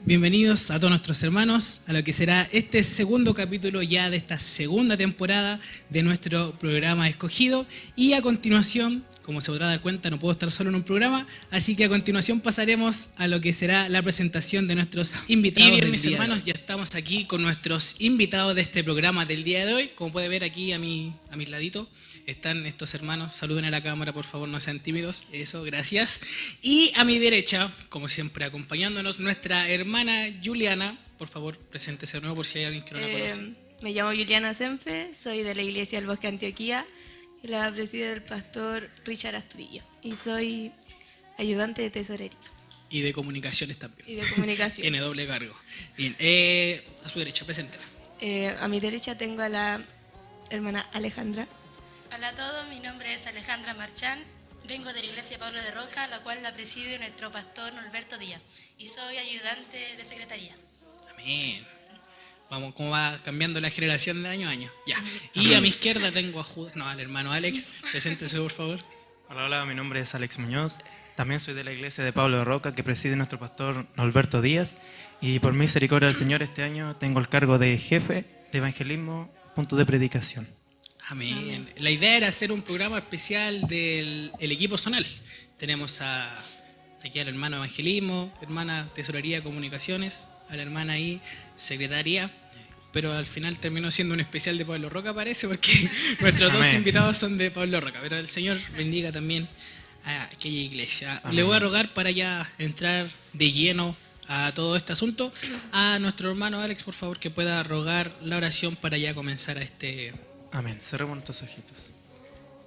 Bienvenidos a todos nuestros hermanos a lo que será este segundo capítulo ya de esta segunda temporada de nuestro programa escogido. Y a continuación, como se podrá dar cuenta, no puedo estar solo en un programa, así que a continuación pasaremos a lo que será la presentación de nuestros invitados. Y bien, mis hermanos, ya estamos aquí con nuestros invitados de este programa del día de hoy. Como puede ver aquí a mi ladito están estos hermanos. Saluden a la cámara, por favor, no sean tímidos. Eso, gracias. Y a mi derecha, como siempre, acompañándonos, nuestra hermana Juliana. Por favor, preséntese de nuevo por si hay alguien que no la conoce. Me llamo Juliana Senfe, soy de la Iglesia del Bosque Antioquía y la preside el pastor Richard Astudillo. Y soy ayudante de tesorería. Y de comunicaciones también. Y de comunicaciones. Tiene doble cargo. Bien, a su derecha, preséntela. A mi derecha tengo a la hermana Alejandra. Hola a todos, mi nombre es Alejandra Marchán, vengo de la Iglesia Pablo de Roca, la cual la preside nuestro pastor Norberto Díaz, y soy ayudante de secretaría. Amén. Vamos, cómo va cambiando la generación de año a año. Ya. Y a mi izquierda tengo a Judas, al hermano Alex. Preséntese, por favor. Hola, mi nombre es Alex Muñoz. También soy de la Iglesia de Pablo de Roca, que preside nuestro pastor Norberto Díaz. Y por misericordia del Señor, este año tengo el cargo de jefe de evangelismo, punto de predicación. Amén. La idea era hacer un programa especial del equipo zonal. Tenemos aquí al hermano evangelismo, hermana tesorería comunicaciones, a la hermana ahí secretaría, pero al final terminó siendo un especial de Pablo Roca, parece, porque nuestros dos invitados son de Pablo Roca, pero el Señor bendiga también a aquella iglesia. Amén. Le voy a rogar para ya entrar de lleno a todo este asunto, a nuestro hermano Alex, por favor, que pueda rogar la oración para ya comenzar a este... Amén. Cerremos nuestros ojitos.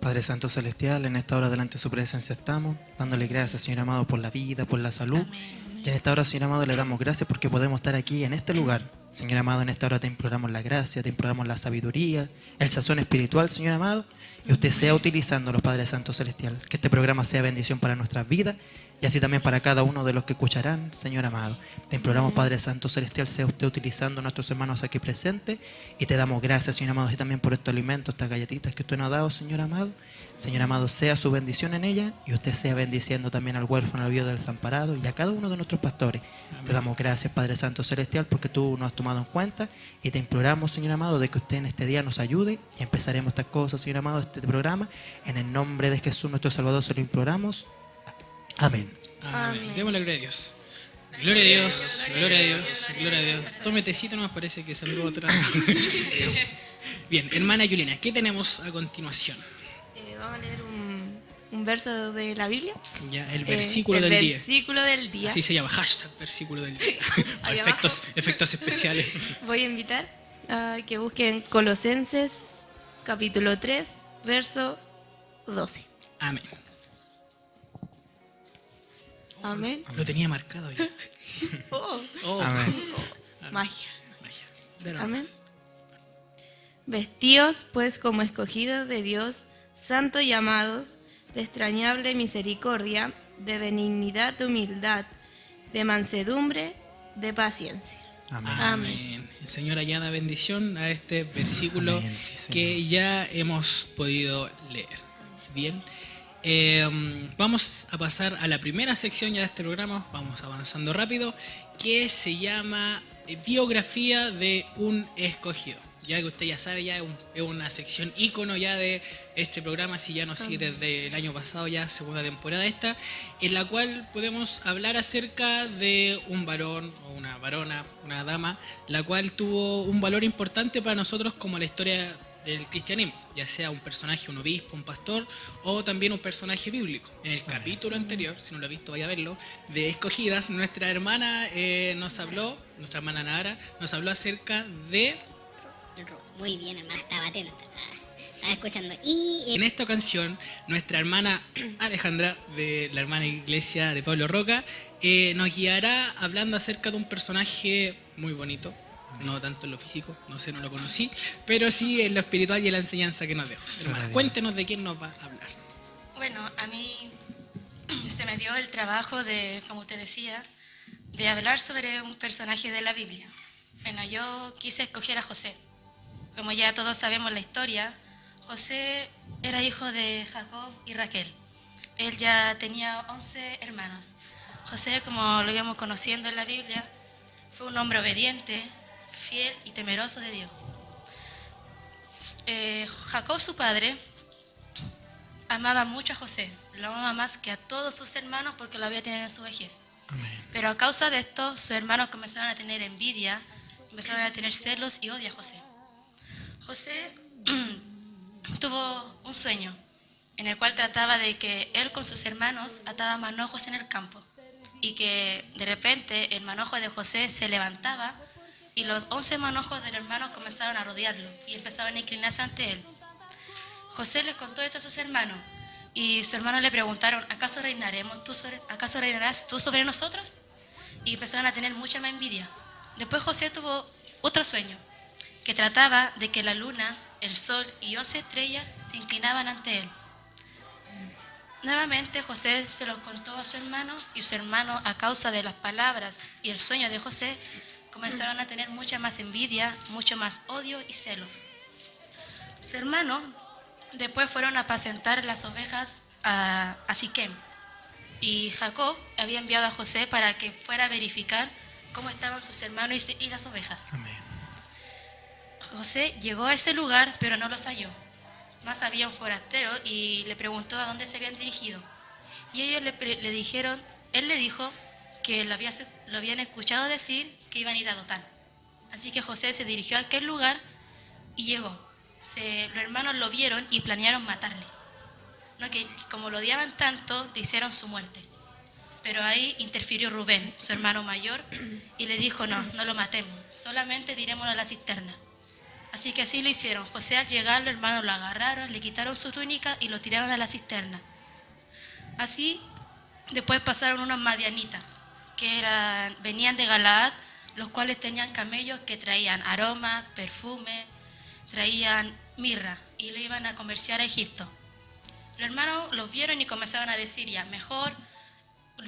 Padre Santo Celestial, en esta hora delante de su presencia estamos, dándole gracias, Señor amado, por la vida, por la salud. Amén. Y en esta hora, Señor amado, le damos gracias porque podemos estar aquí en este lugar. Señor amado, en esta hora te imploramos la gracia, te imploramos la sabiduría, el sazón espiritual, Señor amado, y usted sea utilizándolos, Padre Santo Celestial. Que este programa sea bendición para nuestras vidas y así también para cada uno de los que escucharán, Señor amado. Te imploramos, Padre Santo Celestial, sea usted utilizando a nuestros hermanos aquí presentes y te damos gracias, Señor amado, y también por estos alimentos, estas galletitas que usted nos ha dado, Señor amado. Señor amado, sea su bendición en ella y usted sea bendiciendo también al huérfano, al viudo, al desamparado y a cada uno de nuestros pastores. Amén. Te damos gracias, Padre Santo Celestial, porque tú nos has tomado en cuenta y te imploramos, Señor amado, de que usted en este día nos ayude y empezaremos estas cosas, Señor amado, este programa. En el nombre de Jesús, nuestro Salvador, se lo imploramos. Amén. Amén. Démosle gloria a Dios. Gloria a Dios, gloria a Dios, gloria a Dios. Tome tecito, no me parece que salió atrás. Bien, hermana Juliana, ¿qué tenemos a continuación? Vamos a leer un verso de la Biblia. Ya, el versículo del día. El versículo del día. Así se llama, hashtag versículo del día. efectos especiales. Voy a invitar a que busquen Colosenses, capítulo 3, verso 12. Amén. Amén. Lo tenía marcado ya. Amén. Magia. Magia. Amén. Vestíos pues como escogidos de Dios, santos y amados, de extrañable misericordia, de benignidad, de humildad, de mansedumbre, de paciencia. Amén. Amén. El Señor añada bendición a este versículo. Amén, sí, que ya hemos podido leer. Bien. Vamos a pasar a la primera sección ya de este programa, vamos avanzando rápido, que se llama Biografía de un escogido. Ya que usted ya sabe, ya es una sección ícono ya de este programa, si ya nos sigue desde el año pasado, ya segunda temporada esta, en la cual podemos hablar acerca de un varón o una varona, una dama, la cual tuvo un valor importante para nosotros como la historia del cristianismo, ya sea un personaje, un obispo, un pastor o también un personaje bíblico. En el capítulo anterior, si no lo ha visto vaya a verlo, de Escogidas, nuestra hermana nuestra hermana Nara nos habló acerca de... Muy bien, hermana, estaba atenta, estaba escuchando. Y en esta ocasión, nuestra hermana Alejandra, de la hermana iglesia de Pablo Roca, nos guiará hablando acerca de un personaje muy bonito. No tanto en lo físico, no sé, no lo conocí, pero sí en lo espiritual y en la enseñanza que nos dejó. Hermana, cuéntenos de quién nos va a hablar. Bueno, a mí se me dio el trabajo de, como usted decía, de hablar sobre un personaje de la Biblia. Bueno, yo quise escoger a José. Como ya todos sabemos la historia, José era hijo de Jacob y Raquel. Él ya tenía 11 hermanos. José, como lo íbamos conociendo en la Biblia, Fue un hombre obediente, fiel y temeroso de Dios. Jacob, su padre, amaba mucho a José, lo amaba más que a todos sus hermanos porque lo había tenido en su vejez. Amén. Pero a causa de esto, sus hermanos comenzaron a tener envidia, empezaron a tener celos y odio a José. José tuvo un sueño en el cual trataba de que él con sus hermanos ataba manojos en el campo y que de repente el manojo de José se levantaba y los 11 manojos del hermano comenzaron a rodearlo y empezaban a inclinarse ante él. José les contó esto a sus hermanos y sus hermanos le preguntaron, ¿acaso reinarás tú sobre nosotros? Y empezaron a tener mucha más envidia. Después José tuvo otro sueño, que trataba de que la luna, el sol y 11 estrellas se inclinaban ante él. Nuevamente José se lo contó a su hermano y su hermano, a causa de las palabras y el sueño de José, comenzaron a tener mucha más envidia, mucho más odio y celos. Sus hermanos después fueron a apacentar las ovejas a Siquem y Jacob había enviado a José para que fuera a verificar cómo estaban sus hermanos y las ovejas. Amén. José llegó a ese lugar, pero no los halló. Más había un forastero y le preguntó a dónde se habían dirigido. Y ellos le dijeron, él le dijo que lo habían escuchado decir que iban a ir a Dotán. Así que José se dirigió a aquel lugar y llegó. Los hermanos lo vieron y planearon matarle. ¿No? Que como lo odiaban tanto, hicieron su muerte. Pero ahí interfirió Rubén, su hermano mayor, y le dijo, no lo matemos, solamente tirémoslo a la cisterna. Así que así lo hicieron. José al llegar, los hermanos lo agarraron, le quitaron su túnica y lo tiraron a la cisterna. Así, después pasaron unos madianitas, que venían de Galaad, los cuales tenían camellos que traían aroma, perfume, traían mirra y lo iban a comerciar a Egipto. Los hermanos los vieron y comenzaron a decir, ya, mejor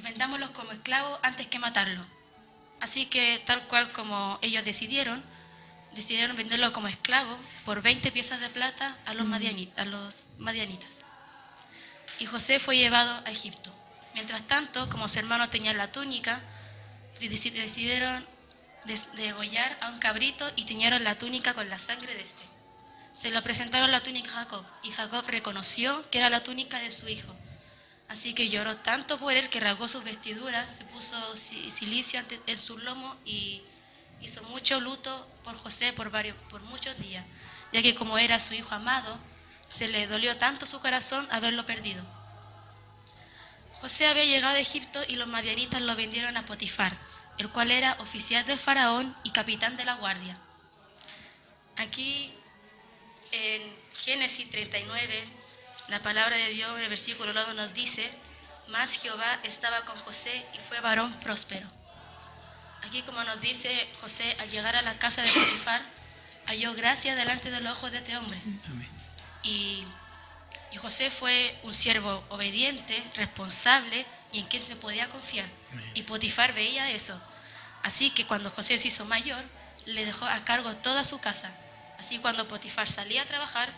vendámoslos como esclavos antes que matarlos. Así que tal cual como ellos decidieron venderlo como esclavo por 20 piezas de plata a los madianitas. Y José fue llevado a Egipto. Mientras tanto, como sus hermanos tenían la túnica, decidieron degollar a un cabrito y tiñeron la túnica con la sangre de este. Se lo presentaron la túnica a Jacob y Jacob reconoció que era la túnica de su hijo. Así que lloró tanto por él que rasgó sus vestiduras, se puso cilicio en su lomo y hizo mucho luto por José por muchos días, ya que como era su hijo amado, se le dolió tanto su corazón haberlo perdido. José había llegado a Egipto y los madianitas lo vendieron a Potifar, el cual era oficial del faraón y capitán de la guardia. Aquí en Génesis 39, la palabra de Dios en el versículo 9 nos dice, mas Jehová estaba con José y fue varón próspero. Aquí como nos dice, José al llegar a la casa de Potifar halló gracia delante de los ojos de este hombre. Amén. Y José fue un siervo obediente, responsable y en quien se podía confiar. Amén. Y Potifar veía eso. Así que cuando José se hizo mayor, le dejó a cargo toda su casa. Así cuando Potifar salía a trabajar,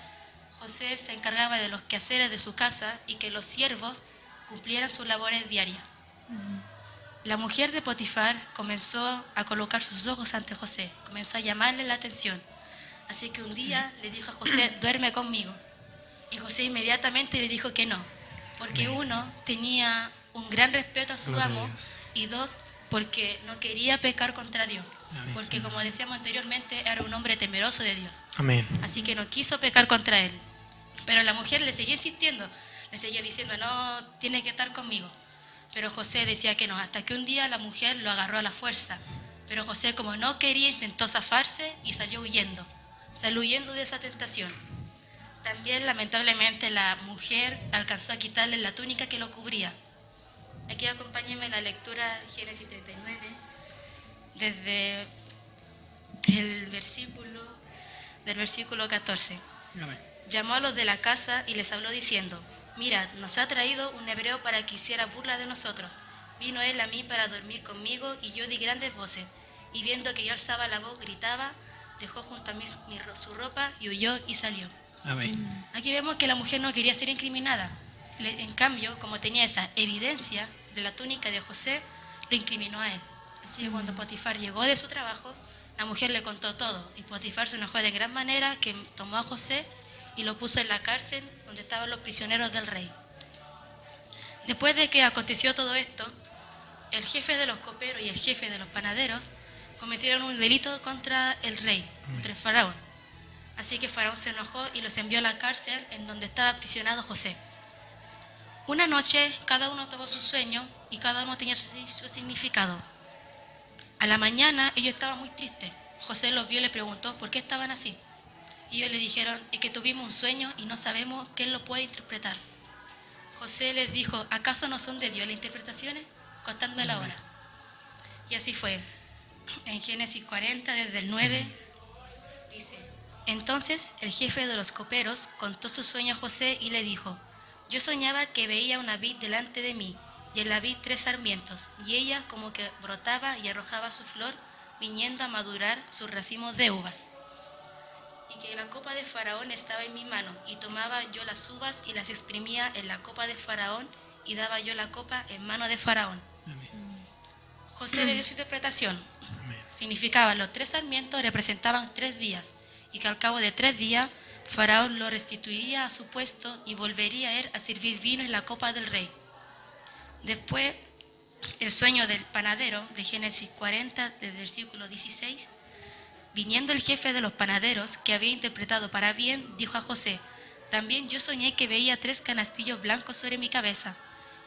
José se encargaba de los quehaceres de su casa y que los siervos cumplieran sus labores diarias. La mujer de Potifar comenzó a colocar sus ojos ante José, comenzó a llamarle la atención. Así que un día le dijo a José, duerme conmigo. Y José inmediatamente le dijo que no, porque uno, tenía un gran respeto a su Gloria a amo, Dios. y dos, porque no quería pecar contra Dios, Amén. porque como decíamos anteriormente, era un hombre temeroso de Dios. Amén. Así que no quiso pecar contra él. Pero la mujer le seguía insistiendo, le seguía diciendo, no, tiene que estar conmigo. Pero José decía que no, hasta que un día la mujer lo agarró a la fuerza. Pero José, como no quería, intentó zafarse y salió huyendo de esa tentación. También, lamentablemente, la mujer alcanzó a quitarle la túnica que lo cubría. Aquí acompáñenme la lectura de Génesis 39, desde el versículo 14. Amén. Llamó a los de la casa y les habló diciendo, mirad, nos ha traído un hebreo para que hiciera burla de nosotros. Vino él a mí para dormir conmigo y yo di grandes voces. Y viendo que yo alzaba la voz, gritaba, dejó junto a mí su ropa y huyó y salió. Amén. Aquí vemos que la mujer no quería ser incriminada. En cambio, como tenía esa evidencia de la túnica de José, lo incriminó a él. Así que cuando Potifar llegó de su trabajo, la mujer le contó todo. Y Potifar se enojó de gran manera que tomó a José y lo puso en la cárcel donde estaban los prisioneros del rey. Después de que aconteció todo esto, el jefe de los coperos y el jefe de los panaderos cometieron un delito contra el rey, contra el faraón. Así que Faraón se enojó y los envió a la cárcel en donde estaba aprisionado José. Una noche cada uno tuvo su sueño y cada uno tenía su significado. A la mañana ellos estaban muy tristes. José los vio y le preguntó por qué estaban así. Y ellos le dijeron, es que tuvimos un sueño y no sabemos quién lo puede interpretar. José les dijo, ¿acaso no son de Dios las interpretaciones? Contádmela ahora. Y así fue. En Génesis 40, desde el 9, dice, entonces el jefe de los coperos contó su sueño a José y le dijo, yo soñaba que veía una vid delante de mí, y en la vid 3 sarmientos, y ella como que brotaba y arrojaba su flor, viniendo a madurar sus racimos de uvas. Y que la copa de Faraón estaba en mi mano, y tomaba yo las uvas y las exprimía en la copa de Faraón, y daba yo la copa en mano de Faraón. José le dio su interpretación. Significaba, los 3 sarmientos representaban 3 días, y que al cabo de 3 días, Faraón lo restituiría a su puesto y volvería él a servir vino en la copa del rey. Después, el sueño del panadero de Génesis 40, desde el versículo 16. Viniendo el jefe de los panaderos, que había interpretado para bien, dijo a José, también yo soñé que veía 3 canastillos blancos sobre mi cabeza.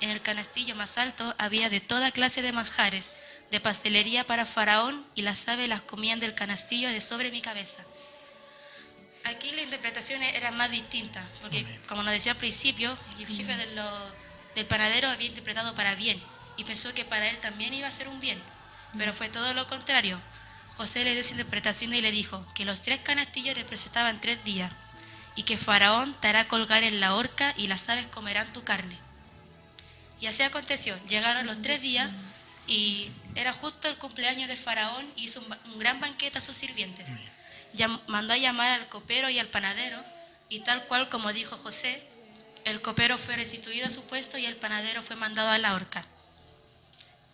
En el canastillo más alto había de toda clase de manjares, de pastelería para Faraón, y las aves las comían del canastillo de sobre mi cabeza. Aquí las interpretaciones eran más distintas, porque como nos decía al principio, el jefe del panadero había interpretado para bien, y pensó que para él también iba a ser un bien, pero fue todo lo contrario. José le dio su interpretación y le dijo que los 3 canastillos representaban 3 días, y que Faraón te hará colgar en la horca y las aves comerán tu carne. Y así aconteció, llegaron los 3 días y era justo el cumpleaños de Faraón y hizo un gran banquete a sus sirvientes. Mandó a llamar al copero y al panadero, y tal cual como dijo José, el copero fue restituido a su puesto y el panadero fue mandado a la horca.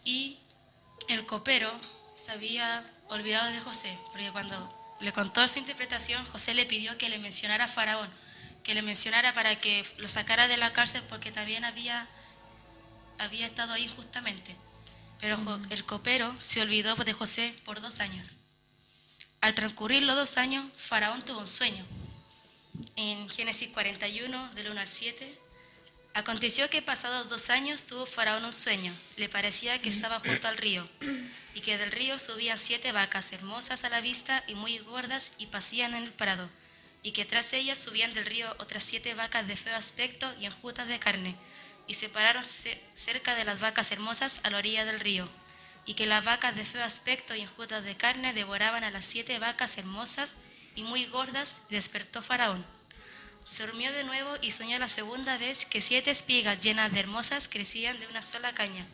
Y el copero se había olvidado de José, porque cuando le contó su interpretación, José le pidió que le mencionara a Faraón, que le mencionara para que lo sacara de la cárcel porque también había estado ahí injustamente. Pero el copero se olvidó de José por 2 años. Al transcurrir los 2 años, Faraón tuvo un sueño. En Génesis 41, del 1 al 7, aconteció que pasados 2 años tuvo Faraón un sueño. Le parecía que estaba junto al río, y que del río subían 7 vacas hermosas a la vista y muy gordas y pasían en el prado, y que tras ellas subían del río otras 7 vacas de feo aspecto y enjutas de carne, y se pararon cerca de las vacas hermosas a la orilla del río, y que las vacas de feo aspecto y enjutas de carne devoraban a las 7 vacas hermosas y muy gordas, y despertó Faraón. Se durmió de nuevo y soñó la segunda vez que 7 espigas llenas de hermosas crecían de una sola caña,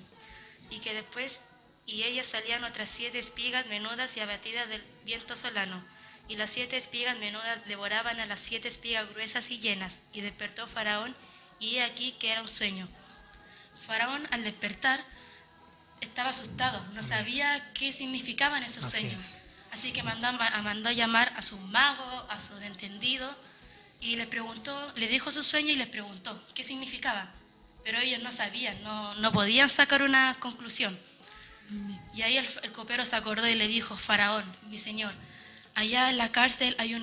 y que después ellas salían otras 7 espigas menudas y abatidas del viento solano, y las 7 espigas menudas devoraban a las 7 espigas gruesas y llenas, y despertó Faraón, y he aquí que era un sueño. Faraón, al despertar, estaba asustado, no sabía qué significaban esos sueños. Así que mandó a llamar a sus magos, a sus entendidos, y le dijo su sueño y les preguntó qué significaba. Pero ellos no sabían, no podían sacar una conclusión. Y ahí el copero se acordó y le dijo, Faraón, mi señor, allá en la cárcel hay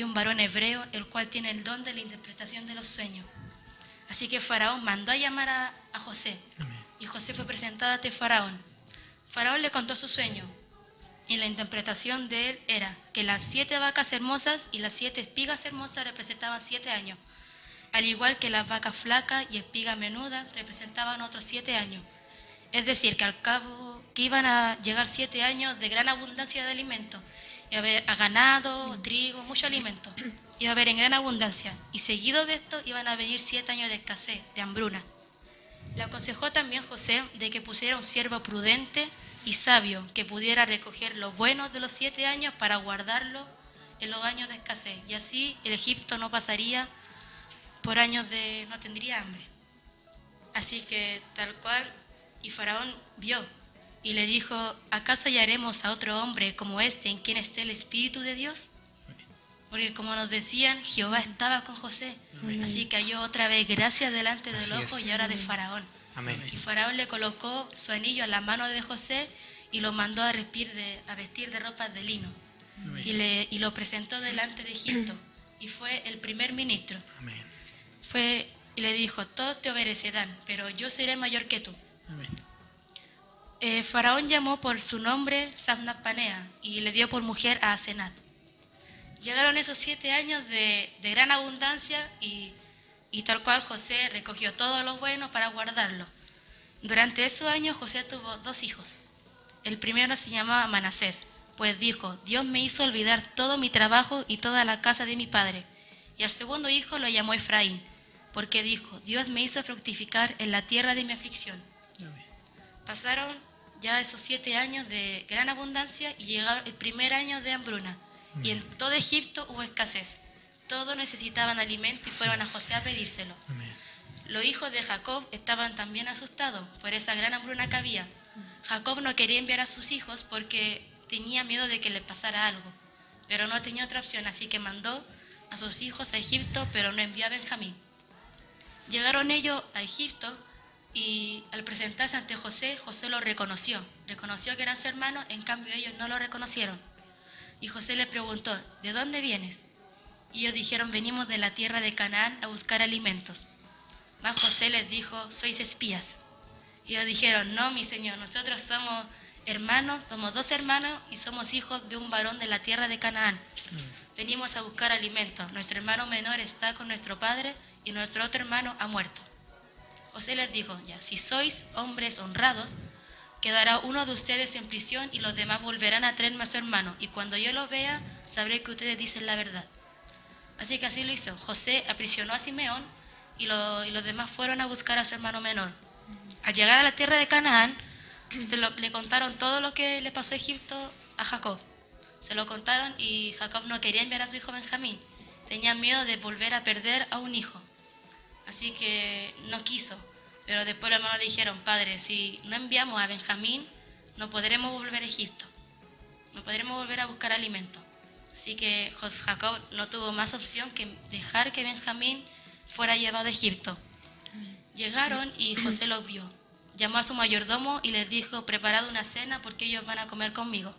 un varón hebreo, el cual tiene el don de la interpretación de los sueños. Así que Faraón mandó a llamar a José. Y José fue presentado ante Faraón. Faraón le contó su sueño. Y la interpretación de él era que las 7 vacas hermosas y las 7 espigas hermosas representaban 7 años. Al igual que las vacas flacas y espigas menudas representaban otros 7 años. Es decir, que al cabo que iban a llegar 7 años de gran abundancia de alimentos. Iba a haber ganado, trigo, mucho alimento. Iba a haber en gran abundancia. Y seguido de esto iban a venir 7 años de escasez, de hambruna. Le aconsejó también José de que pusiera un siervo prudente y sabio que pudiera recoger lo bueno de los 7 años para guardarlo en los años de escasez. Y así el Egipto no pasaría por años no tendría hambre. Así que tal cual, y Faraón vio, y le dijo, ¿acaso hallaremos a otro hombre como este en quien esté el Espíritu de Dios? Porque como nos decían, Jehová estaba con José. Así que halló otra vez gracia delante del Así ojo es. y ahora de Faraón. Amén. Y Faraón le colocó su anillo a la mano de José y lo mandó a vestir de ropas de lino. Y lo presentó delante de Egipto. Y fue el primer ministro. Amén. Y le dijo, todos te obedecerán, pero yo seré mayor que tú. Amén. Faraón llamó por su nombre Safnat-Panea y le dio por mujer a Asenat. Llegaron esos 7 años de gran abundancia y tal cual José recogió todo lo bueno para guardarlo. Durante esos años José tuvo 2 hijos. El primero se llamaba Manasés, pues dijo, Dios me hizo olvidar todo mi trabajo y toda la casa de mi padre. Y al segundo hijo lo llamó Efraín, porque dijo, Dios me hizo fructificar en la tierra de mi aflicción. Amén. Pasaron ya esos 7 años de gran abundancia y llegó el primer año de hambruna. Y en todo Egipto hubo escasez. Todos necesitaban alimento y fueron a José a pedírselo. Amén. Los hijos de Jacob estaban también asustados por esa gran hambruna que había. Jacob no quería enviar a sus hijos porque tenía miedo de que le pasara algo, pero no tenía otra opción, así que mandó a sus hijos a Egipto, pero no envió a Benjamín. Llegaron ellos a Egipto y al presentarse ante José, José lo reconoció que era su hermano, en cambio ellos no lo reconocieron. Y José le preguntó, ¿de dónde vienes? Y ellos dijeron, venimos de la tierra de Canaán a buscar alimentos. Mas José les dijo, sois espías. Y ellos dijeron, no, mi señor, nosotros somos hermanos, somos 2 hermanos y somos hijos de un varón de la tierra de Canaán. Venimos a buscar alimentos. Nuestro hermano menor está con nuestro padre y nuestro otro hermano ha muerto. José les dijo, ya, si sois hombres honrados, quedará uno de ustedes en prisión y los demás volverán a traerme a su hermano. Y cuando yo lo vea, sabré que ustedes dicen la verdad. Así que así lo hizo. José aprisionó a Simeón y los demás fueron a buscar a su hermano menor. Al llegar a la tierra de Canaán, le contaron todo lo que le pasó a Egipto a Jacob. Se lo contaron y Jacob no quería enviar a su hijo Benjamín. Tenía miedo de volver a perder a un hijo. Así que no quiso. Pero después los hermanos dijeron, padre, si no enviamos a Benjamín, no podremos volver a Egipto. No podremos volver a buscar alimento. Así que Jacob no tuvo más opción que dejar que Benjamín fuera llevado a Egipto. Llegaron y José los vio. Llamó a su mayordomo y les dijo, preparad una cena porque ellos van a comer conmigo.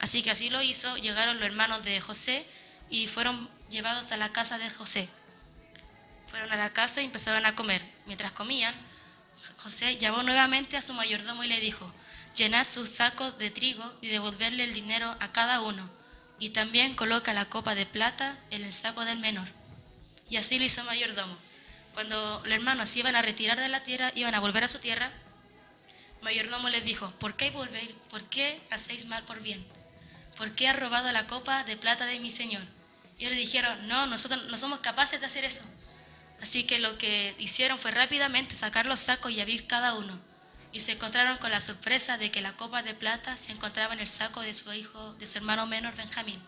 Así que así lo hizo. Llegaron los hermanos de José y fueron llevados a la casa de José. Fueron a la casa y empezaron a comer. Mientras comían, José llamó nuevamente a su mayordomo y le dijo, llenad sus sacos de trigo y devolverle el dinero a cada uno. Y también coloca la copa de plata en el saco del menor. Y así lo hizo el mayordomo. Cuando los hermanos se iban a retirar de la tierra, iban a volver a su tierra, el mayordomo les dijo, ¿por qué volvéis? ¿Por qué hacéis mal por bien? ¿Por qué has robado la copa de plata de mi señor? Y ellos le dijeron, no, nosotros no somos capaces de hacer eso. Así que lo que hicieron fue rápidamente sacar los sacos y abrir cada uno. Y se encontraron con la sorpresa de que la copa de plata se encontraba en el saco de su hijo, de su hermano menor Benjamín.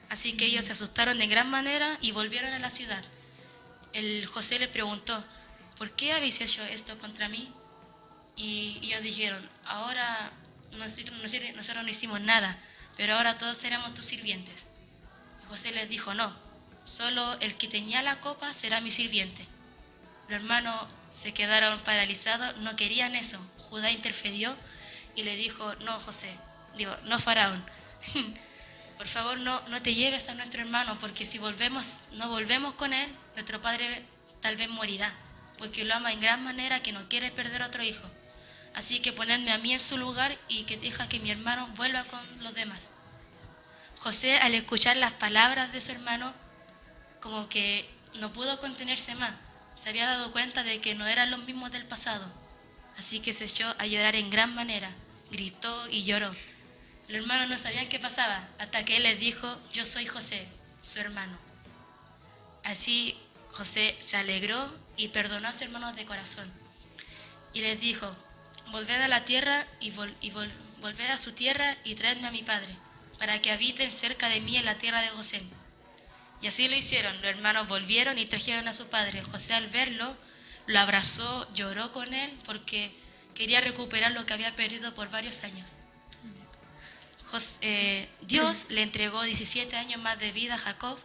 Así que ellos se asustaron de gran manera y volvieron a la ciudad. El José les preguntó, ¿por qué habéis hecho esto contra mí? Y ellos dijeron, ahora nosotros no hicimos nada, pero ahora todos seremos tus sirvientes. Y José les dijo, no, solo el que tenía la copa será mi sirviente. Los hermanos se quedaron paralizados, no querían eso. Judá intercedió y le dijo, no Faraón, por favor no te lleves a nuestro hermano, porque si no volvemos con él, nuestro padre tal vez morirá, porque lo ama en gran manera que no quiere perder otro hijo. Así que ponedme a mí en su lugar y que deja que mi hermano vuelva con los demás. José, al escuchar las palabras de su hermano, como que no pudo contenerse más. Se había dado cuenta de que no eran los mismos del pasado. Así que se echó a llorar en gran manera. Gritó y lloró. Los hermanos no sabían qué pasaba, hasta que él les dijo, yo soy José, su hermano. Así José se alegró y perdonó a sus hermanos de corazón. Y les dijo, volved a la tierra y volved a su tierra y traedme a mi padre, para que habiten cerca de mí en la tierra de Gosén. Y así lo hicieron. Los hermanos volvieron y trajeron a su padre. José, al verlo, lo abrazó, lloró con él porque quería recuperar lo que había perdido por varios años. Dios le entregó 17 años más de vida a Jacob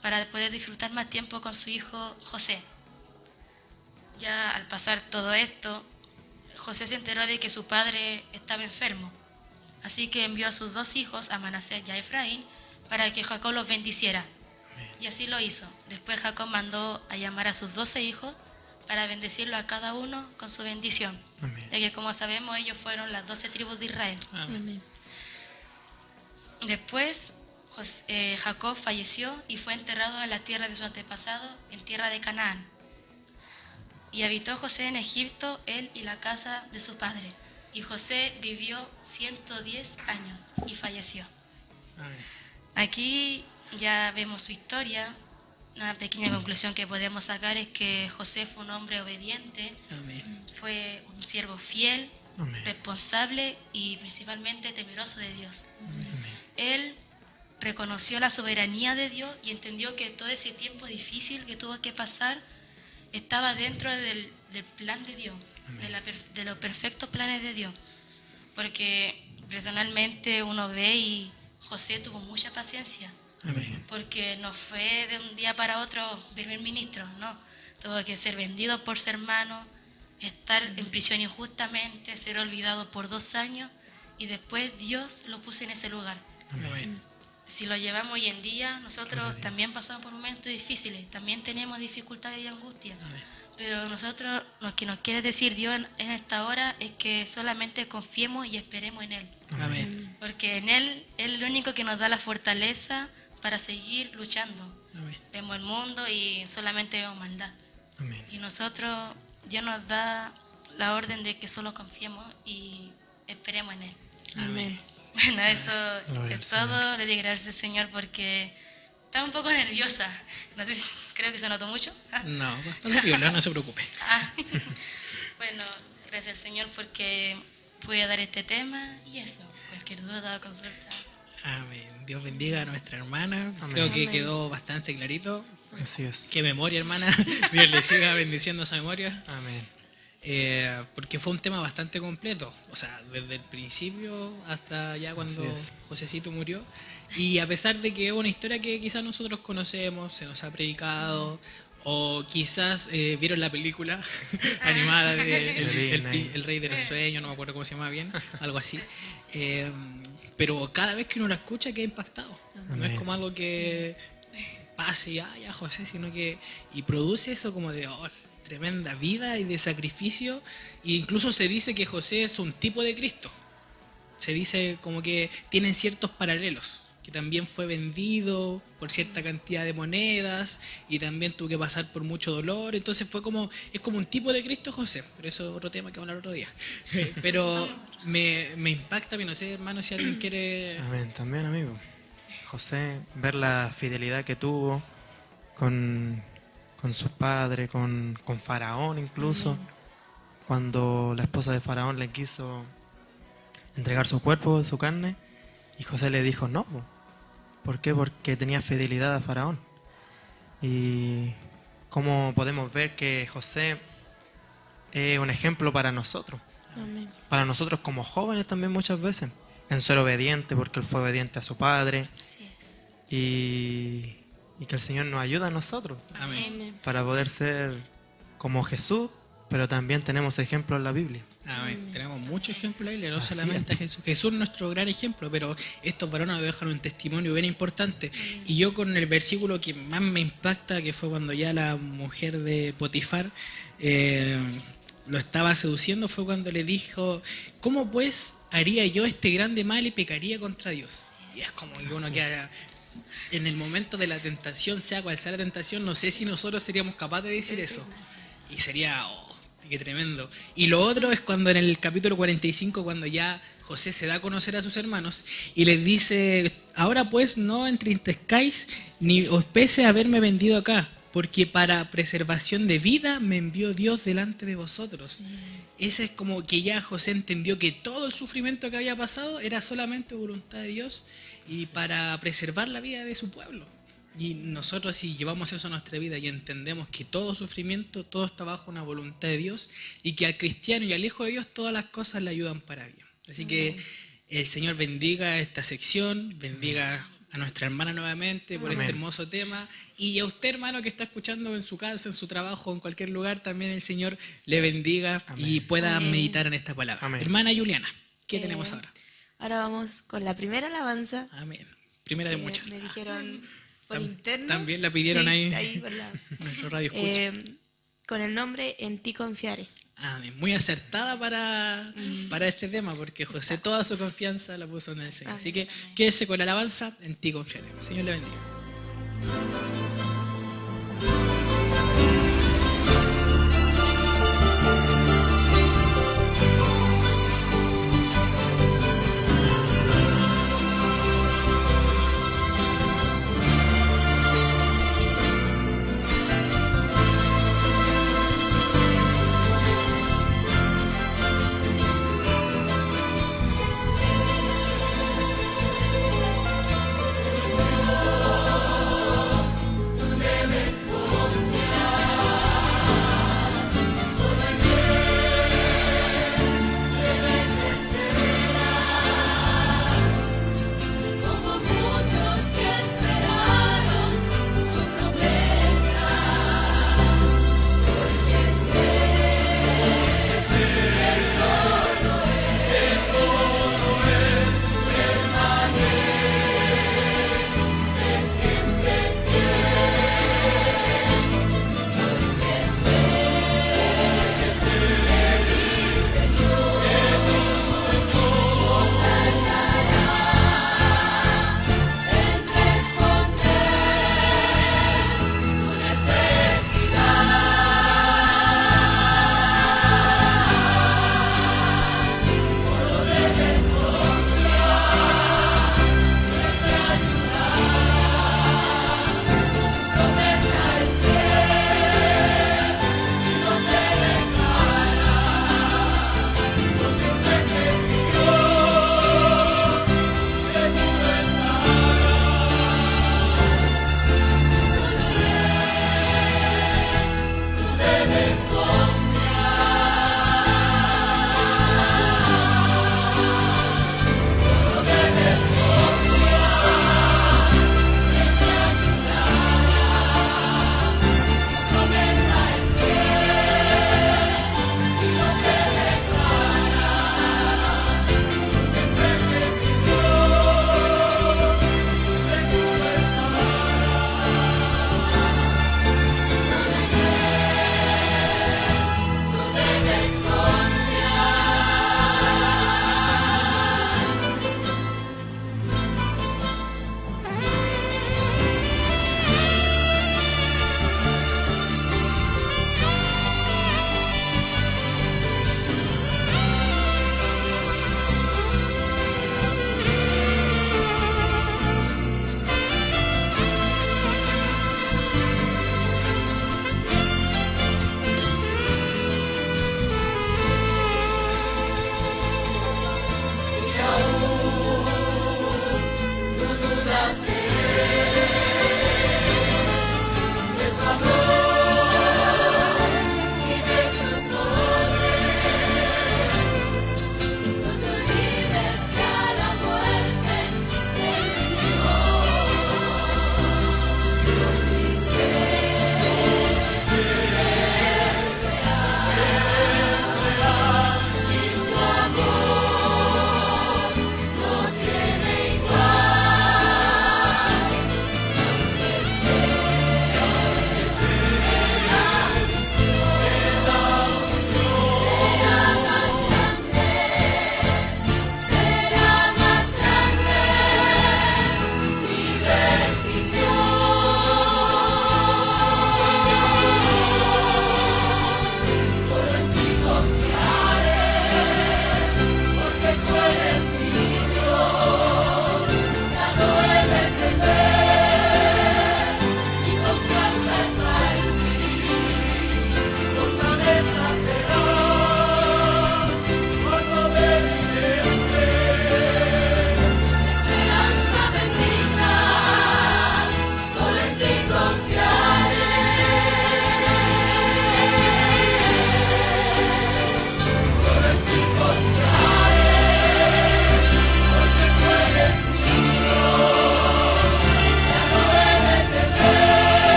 para poder disfrutar más tiempo con su hijo José. Ya al pasar todo esto, José se enteró de que su padre estaba enfermo, así que envió a sus 2 hijos, a Manasés y a Efraín, para que Jacob los bendiciera. Y así lo hizo. Después Jacob mandó a llamar a sus 12 hijos para bendecirlo a cada uno con su bendición. Amén. Ya que, como sabemos, ellos fueron las 12 tribus de Israel. Amén. Después Jacob falleció y fue enterrado en la tierra de su antepasado, en tierra de Canaán. Y habitó José en Egipto, él y la casa de su padre. Y José vivió 110 años y falleció. Amén. Aquí ya vemos su historia. Una pequeña conclusión que podemos sacar es que José fue un hombre obediente, Amén. fue un siervo fiel, Amén. responsable y principalmente temeroso de Dios. Amén. Él reconoció la soberanía de Dios y entendió que todo ese tiempo difícil que tuvo que pasar estaba dentro del plan de Dios, de los perfectos planes de Dios. Porque personalmente uno ve y José tuvo mucha paciencia. Amén. Porque no fue de un día para otro primer ministro, no. Tuvo que ser vendido por su hermano, estar en prisión injustamente, ser olvidado por 2 años y después Dios lo puso en ese lugar. Amén. Si lo llevamos hoy en día, nosotros también pasamos por momentos difíciles, también tenemos dificultades y angustias. Amén. Pero nosotros, lo que nos quiere decir Dios en esta hora es que solamente confiemos y esperemos en Él. Amén. Porque en Él es el único que nos da la fortaleza para seguir luchando. Amén. Vemos el mundo y solamente vemos maldad. Amén. Y nosotros, Dios nos da la orden de que solo confiemos y esperemos en Él. Amén. Bueno, eso Gloria al es todo. Le doy gracias al Señor porque estaba un poco nerviosa. No sé si creo que se notó mucho. No, pasa piola, no se preocupe. Bueno, gracias al Señor porque pude dar este tema y eso. Cualquier duda o consulta. Amén. Dios bendiga a nuestra hermana. Amén. Creo que Amén. quedó bastante clarito. Así es. Qué memoria, hermana. Dios le siga bendiciendo esa memoria. Amén. Porque fue un tema bastante completo. O sea, desde el principio hasta ya cuando Así es. Josecito murió. Y a pesar de que es una historia que quizás nosotros conocemos, se nos ha predicado, o quizás vieron la película animada de El Rey de los Sueños, no me acuerdo cómo se llama bien, algo así. Pero cada vez que uno la escucha queda impactado. No es Amén. como algo que pase y ya José, sino que y produce eso como de tremenda vida y de sacrificio. E incluso se dice que José es un tipo de Cristo. Se dice como que tienen ciertos paralelos, que también fue vendido por cierta cantidad de monedas y también tuvo que pasar por mucho dolor. Entonces es como un tipo de Cristo José, pero eso es otro tema que vamos a hablar otro día. Pero me impacta, no sé, hermano, si alguien quiere... Amén. También, amigo. José, ver la fidelidad que tuvo con sus padres, con Faraón incluso. Cuando la esposa de Faraón le quiso entregar su cuerpo, su carne, y José le dijo no. ¿Por qué? Porque tenía fidelidad a Faraón. Y cómo podemos ver que José es un ejemplo para nosotros. Amén. Para nosotros como jóvenes también muchas veces. En ser obediente, porque él fue obediente a su padre. Así es. Y que el Señor nos ayude a nosotros Amén. Amén. para poder ser como Jesús, pero también tenemos ejemplos en la Biblia. Amén. Tenemos muchos ejemplos en la Biblia, no Así solamente a Jesús. Jesús es nuestro gran ejemplo, pero estos varones dejan un testimonio bien importante. Y yo con el versículo que más me impacta, que fue cuando ya la mujer de Potifar lo estaba seduciendo, fue cuando le dijo, ¿cómo pues haría yo este grande mal y pecaría contra Dios? Y es como que uno queda... En el momento de la tentación, sea cual sea la tentación, no sé si nosotros seríamos capaces de decir eso. Y sería, qué tremendo. Y lo otro es cuando en el capítulo 45, cuando ya José se da a conocer a sus hermanos y les dice, ahora pues no entristezcáis ni os pese haberme vendido acá, porque para preservación de vida me envió Dios delante de vosotros. Ese es como que ya José entendió que todo el sufrimiento que había pasado era solamente voluntad de Dios y para preservar la vida de su pueblo. Y nosotros si llevamos eso a nuestra vida y entendemos que todo sufrimiento, todo está bajo una voluntad de Dios y que al cristiano y al Hijo de Dios todas las cosas le ayudan para bien. Así que el Señor bendiga esta sección, bendiga a nuestra hermana nuevamente por este hermoso tema, y a usted, hermano, que está escuchando en su casa, en su trabajo, en cualquier lugar, también el Señor le bendiga y pueda meditar en esta palabra. Hermana Juliana, ¿qué tenemos ahora? Ahora vamos con la primera alabanza. Amén. Primera de muchas. Me dijeron por interno. También la pidieron ahí por nuestro radio escucha. Con el nombre En ti confiaré. Amén. Muy acertada para este tema, porque José toda su confianza la puso en el Señor. Así que quédese con la alabanza, En ti confiaré. Señor le bendiga.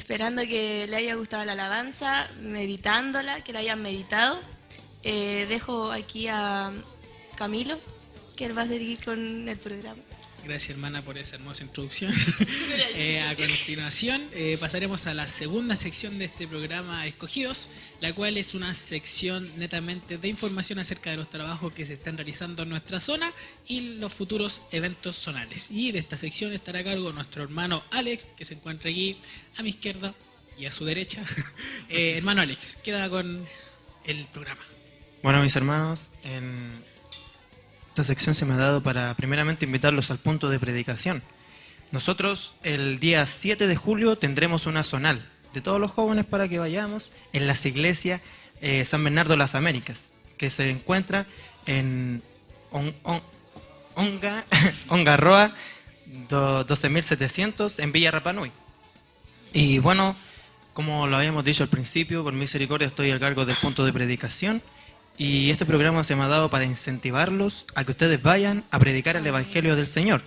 esperando que le haya gustado la alabanza, meditándola, que la hayan meditado. Dejo aquí a Camilo, que él va a seguir con el programa. Gracias, hermana, por esa hermosa introducción. A continuación pasaremos a la segunda sección de este programa Escogidos, la cual es una sección netamente de información acerca de los trabajos que se están realizando en nuestra zona y los futuros eventos zonales. Y de esta sección estará a cargo nuestro hermano Alex, que se encuentra aquí a mi izquierda y a su derecha. Hermano Alex, queda con el programa. Bueno, mis hermanos, en esta sección se me ha dado para primeramente invitarlos al punto de predicación. Nosotros el día 7 de julio tendremos una zonal de todos los jóvenes para que vayamos en las iglesias San Bernardo de las Américas, que se encuentra en Ongarroa 12.700 en Villa Rapa Nui. Y bueno, como lo habíamos dicho al principio, por misericordia estoy a cargo del punto de predicación. Y este programa se me ha dado para incentivarlos a que ustedes vayan a predicar el Evangelio del Señor.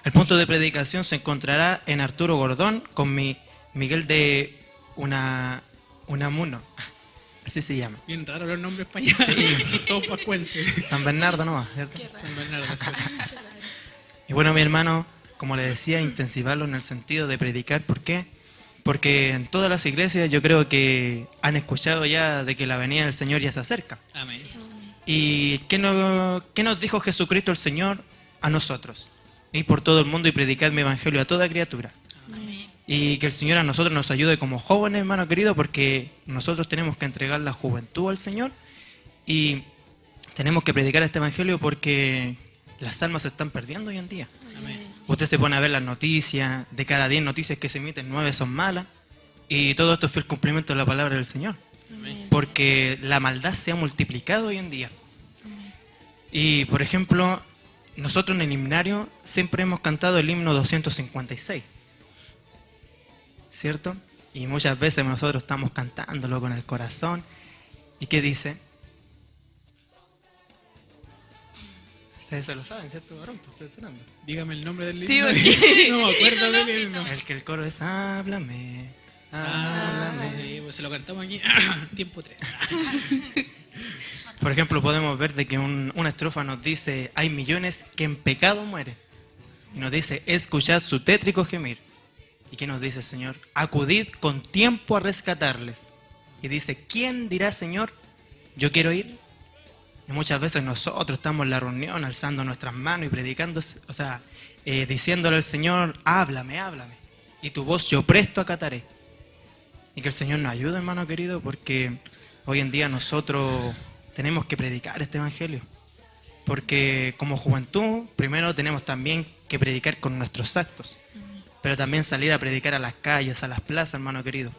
El punto de predicación se encontrará en Arturo Gordón con Miguel de Unamuno. Así se llama. Bien raro los nombres españoles, son todos pascuenses. San Bernardo nomás, ¿cierto? San Bernardo, sí. Y bueno, mi hermano, como le decía, incentivarlo en el sentido de predicar. ¿Por qué? Porque en todas las iglesias yo creo que han escuchado ya de que la venida del Señor ya se acerca. Amén. ¿Y qué nos dijo Jesucristo el Señor a nosotros? Ir por todo el mundo y predicar mi evangelio a toda criatura. Amén. Y que el Señor a nosotros nos ayude como jóvenes, hermano querido, porque nosotros tenemos que entregar la juventud al Señor y tenemos que predicar este evangelio porque las almas se están perdiendo hoy en día. Amén. Usted se pone a ver las noticias, de cada 10 noticias que se emiten, 9 son malas, y todo esto es fiel cumplimiento de la palabra del Señor. Amén. Porque la maldad se ha multiplicado hoy en día. Y, por ejemplo, nosotros en el himnario siempre hemos cantado el himno 256, ¿cierto? Y muchas veces nosotros estamos cantándolo con el corazón. ¿Y qué dice? Ustedes se lo saben, ¿cierto, varón? Estoy esperando. Dígame el nombre del Sí, libro. porque- No me acuerdo bien el nombre. El que el coro es háblame, Ah, háblame. sí, pues se lo cantamos aquí. Tiempo 3. Por ejemplo, podemos ver de que una estrofa nos dice: hay millones que en pecado mueren. Y nos dice: escuchad su tétrico gemir. ¿Y qué nos dice el Señor? Acudid con tiempo a rescatarles. Y dice: ¿quién dirá, Señor, yo quiero ir? Y muchas veces nosotros estamos en la reunión alzando nuestras manos y predicando, o sea, diciéndole al Señor: háblame, háblame. Y tu voz yo presto acataré. Y que el Señor nos ayude, hermano querido, porque hoy en día nosotros tenemos que predicar este evangelio. Porque como juventud, primero tenemos también que predicar con nuestros actos. Pero también salir a predicar a las calles, a las plazas, hermano querido.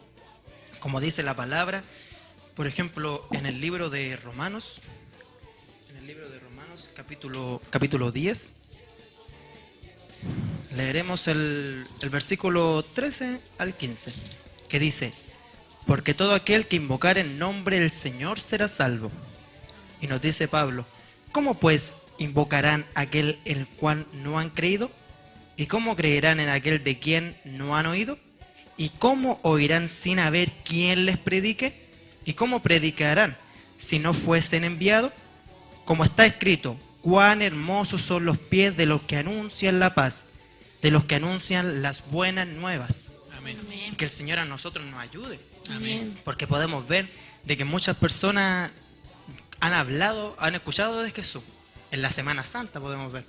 Como dice la palabra, por ejemplo, en el libro de Romanos, capítulo 10, leeremos el versículo 13 al 15, que dice: porque todo aquel que invocar el nombre del Señor será salvo. Y nos dice Pablo: ¿cómo pues invocarán aquel en el cual no han creído? ¿Y cómo creerán en aquel de quien no han oído? ¿Y cómo oirán sin haber quien les predique? ¿Y cómo predicarán si no fuesen enviados? Como está escrito: cuán hermosos son los pies de los que anuncian la paz, de los que anuncian las buenas nuevas. Amén. Y que el Señor a nosotros nos ayude. Amén. Porque podemos ver de que muchas personas han escuchado de Jesús. En la Semana Santa podemos ver.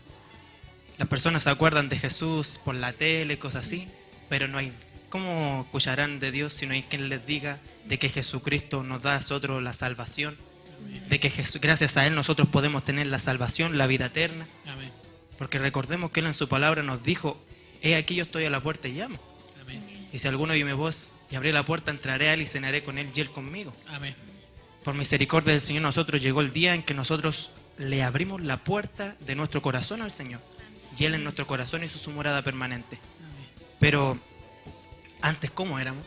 Las personas se acuerdan de Jesús por la tele, cosas así, pero no hay cómo escucharán de Dios si no hay quien les diga de que Jesucristo nos da a nosotros la salvación, de que gracias a Él nosotros podemos tener la salvación, la vida eterna. Amén. Porque recordemos que Él en su palabra nos dijo: he aquí yo estoy a la puerta y llamo. Amén. Y si alguno oye mi voz y abre la puerta, entraré a Él y cenaré con Él y Él conmigo. Amén. Por misericordia del Señor, nosotros llegó el día en que nosotros le abrimos la puerta de nuestro corazón al Señor. Y Él en nuestro corazón hizo su morada permanente. Pero antes, ¿cómo éramos?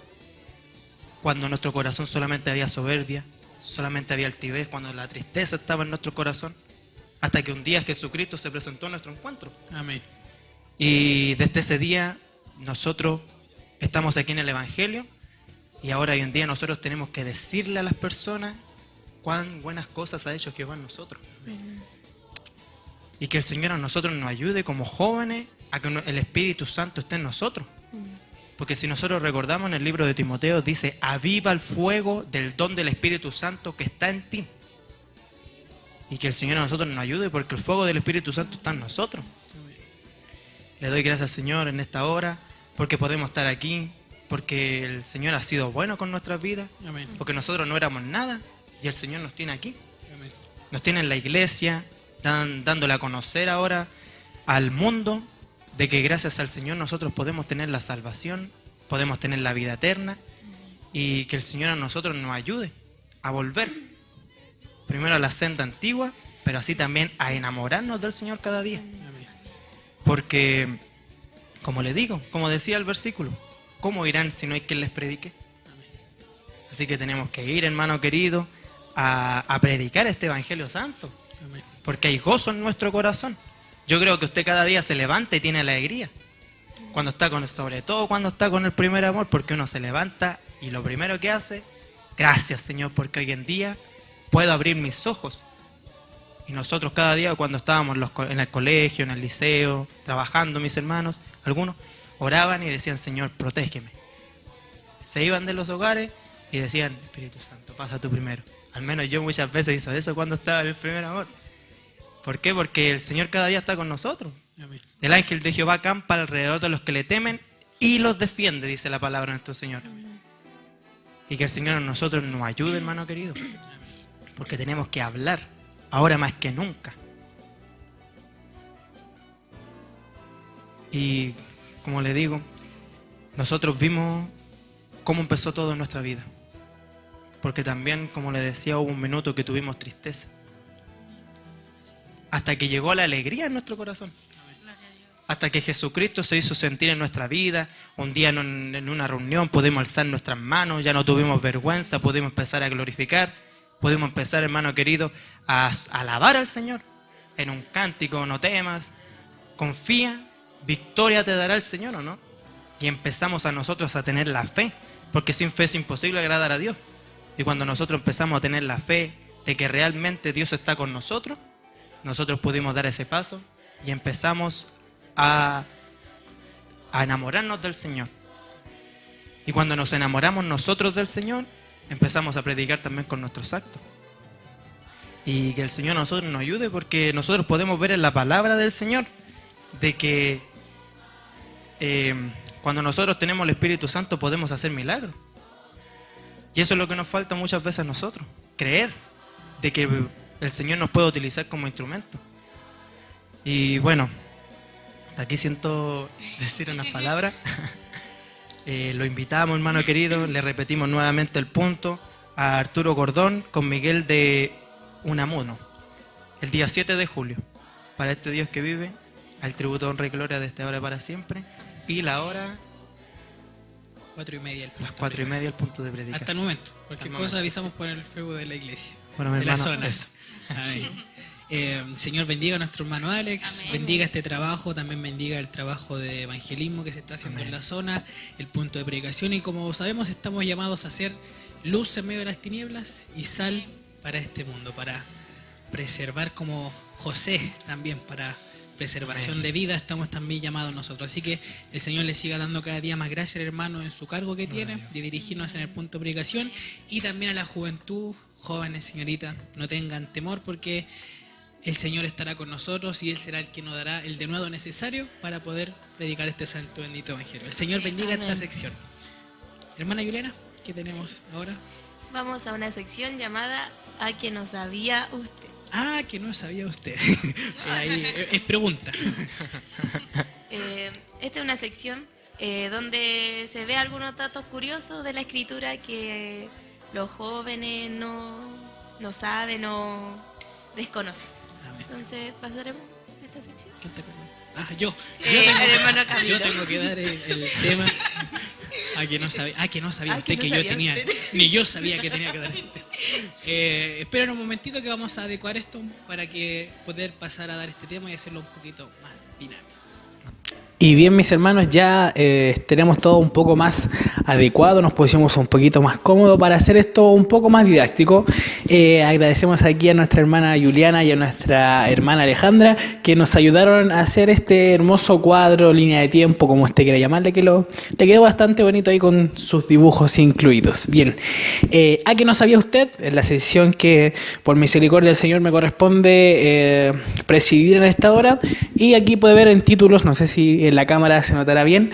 Cuando en nuestro corazón solamente había soberbia, solamente había altivez, cuando la tristeza estaba en nuestro corazón, hasta que un día Jesucristo se presentó a nuestro encuentro. Amén. Y desde ese día nosotros estamos aquí en el Evangelio, Y ahora hoy en día nosotros tenemos que decirle a las personas cuán buenas cosas ha hecho Jehová en nosotros. Y que el Señor a nosotros nos ayude como jóvenes a que el Espíritu Santo esté en nosotros. Porque si nosotros recordamos en el libro de Timoteo, dice, aviva el fuego del don del Espíritu Santo que está en ti. Y que el Señor a nosotros nos ayude porque el fuego del Espíritu Santo está en nosotros. Le doy gracias al Señor en esta hora porque podemos estar aquí, porque el Señor ha sido bueno con nuestras vidas, Amén. porque nosotros no éramos nada y el Señor nos tiene aquí. Amén. Nos tiene en la iglesia, dándole a conocer ahora al mundo de que gracias al Señor nosotros podemos tener la salvación, podemos tener la vida eterna y que el Señor a nosotros nos ayude a volver primero a la senda antigua, pero así también a enamorarnos del Señor cada día. Amén. Porque, como le digo, como decía el versículo, ¿cómo irán si no hay quien les predique? Así que tenemos que ir, hermano querido, a predicar este Evangelio Santo. Amén. Porque hay gozo en nuestro corazón. Yo creo que usted cada día se levanta y tiene alegría. Cuando está sobre todo cuando está con el primer amor, porque uno se levanta y lo primero que hace, gracias Señor, porque hoy en día puedo abrir mis ojos. Y nosotros cada día cuando estábamos en el colegio, en el liceo, trabajando, mis hermanos, algunos oraban y decían, Señor, protégeme. Se iban de los hogares y decían, Espíritu Santo, pasa tú primero. Al menos yo muchas veces hice eso cuando estaba en el primer amor. ¿Por qué? Porque el Señor cada día está con nosotros. Amén. El ángel de Jehová acampa alrededor de los que le temen y los defiende, dice la palabra de nuestro Señor. Y que el Señor a nosotros nos ayude, hermano querido. Porque tenemos que hablar, ahora más que nunca. Y como le digo, nosotros vimos cómo empezó todo en nuestra vida. Porque también, como le decía, hubo un minuto que tuvimos tristeza. Hasta que llegó la alegría en nuestro corazón. Hasta que Jesucristo se hizo sentir en nuestra vida. Un día en una reunión pudimos alzar nuestras manos, ya no tuvimos vergüenza, pudimos empezar a glorificar, pudimos empezar, hermano querido, a alabar al Señor. En un cántico, no temas, confía, victoria te dará el Señor, ¿o no? Y empezamos a nosotros a tener la fe, porque sin fe es imposible agradar a Dios. Y cuando nosotros empezamos a tener la fe de que realmente Dios está con nosotros, nosotros pudimos dar ese paso y empezamos a enamorarnos del Señor. Y cuando nos enamoramos nosotros del Señor, empezamos a predicar también con nuestros actos. Y que el Señor a nosotros nos ayude, porque nosotros podemos ver en la palabra del Señor de que cuando nosotros tenemos el Espíritu Santo podemos hacer milagros. Y eso es lo que nos falta muchas veces a nosotros, creer de que el Señor nos puede utilizar como instrumento. Y bueno, aquí siento decir unas palabras. Lo invitamos, hermano querido, le repetimos nuevamente el punto a Arturo Gordón con Miguel de Unamuno, el día 7 de julio, para este Dios que vive, al tributo, honra y gloria desde ahora para siempre. Y la hora, 4:30. las 4:30, el punto de predicación. Hasta el momento. Cualquier Hasta el cosa momento, avisamos por el Facebook de la iglesia. Bueno, mi de la hermano, zona. eso. Señor, bendiga a nuestro hermano Alex, Amén. bendiga este trabajo, también bendiga el trabajo de evangelismo que se está haciendo en la zona, el punto de predicación, y como sabemos estamos llamados a ser luz en medio de las tinieblas y sal para este mundo, para preservar como José también, para preservación Amén. de vida estamos también llamados nosotros. Así que el Señor le siga dando cada día más gracias al hermano en su cargo que tiene, de dirigirnos en el punto de predicación, y también a la juventud, jóvenes, señoritas, no tengan temor porque el Señor estará con nosotros y Él será el que nos dará el denuedo necesario para poder predicar este santo bendito evangelio. El Señor bendiga Amén. esta sección. Hermana Juliana, ¿qué tenemos ahora? Vamos a una sección llamada ¿A que no sabía usted? Ah, que no sabía usted. Ahí, es pregunta. Esta es una sección donde se ve algunos datos curiosos de la escritura que los jóvenes no saben o desconocen. Amén. Entonces pasaremos a esta sección. ¿Quién te acuerda? Ah, yo. El hermano Camilo. Yo tengo que dar el tema. Que no sabía usted no que yo sabía tenía. usted. Ni yo sabía que tenía que dar este. Esperen un momentito que vamos a adecuar esto para que poder pasar a dar este tema y hacerlo un poquito más dinámico. Y bien, mis hermanos, ya tenemos todo un poco más adecuado, nos pusimos un poquito más cómodo para hacer esto un poco más didáctico. Agradecemos aquí a nuestra hermana Juliana y a nuestra hermana Alejandra que nos ayudaron a hacer este hermoso cuadro, línea de tiempo, como usted quiera llamarle, que le quedó bastante bonito ahí con sus dibujos incluidos. Bien, ¿a qué no sabía usted? En la sesión que por misericordia del Señor me corresponde presidir en esta hora, y aquí puede ver en títulos, no sé si en la cámara se notará bien,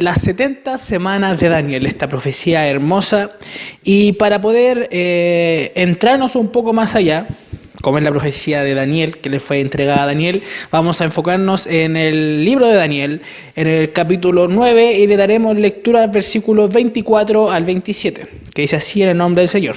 las 70 semanas de Daniel, esta profecía hermosa. Y para poder entrarnos un poco más allá, como es la profecía de Daniel, que le fue entregada a Daniel, vamos a enfocarnos en el libro de Daniel, en el capítulo 9, y le daremos lectura al versículo 24 al 27, que dice así en el nombre del Señor.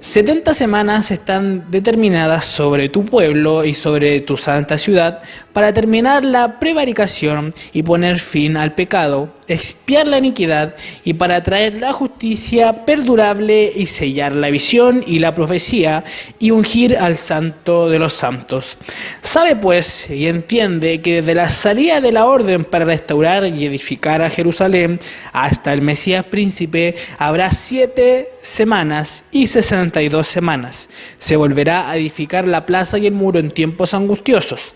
70 semanas están determinadas sobre tu pueblo y sobre tu santa ciudad para terminar la prevaricación y poner fin al pecado, expiar la iniquidad y para traer la justicia perdurable y sellar la visión y la profecía y ungir al santo de los santos. Sabe pues y entiende que desde la salida de la orden para restaurar y edificar a Jerusalén hasta el Mesías príncipe habrá 7 semanas y 62 semanas. Se volverá a edificar la plaza y el muro en tiempos angustiosos.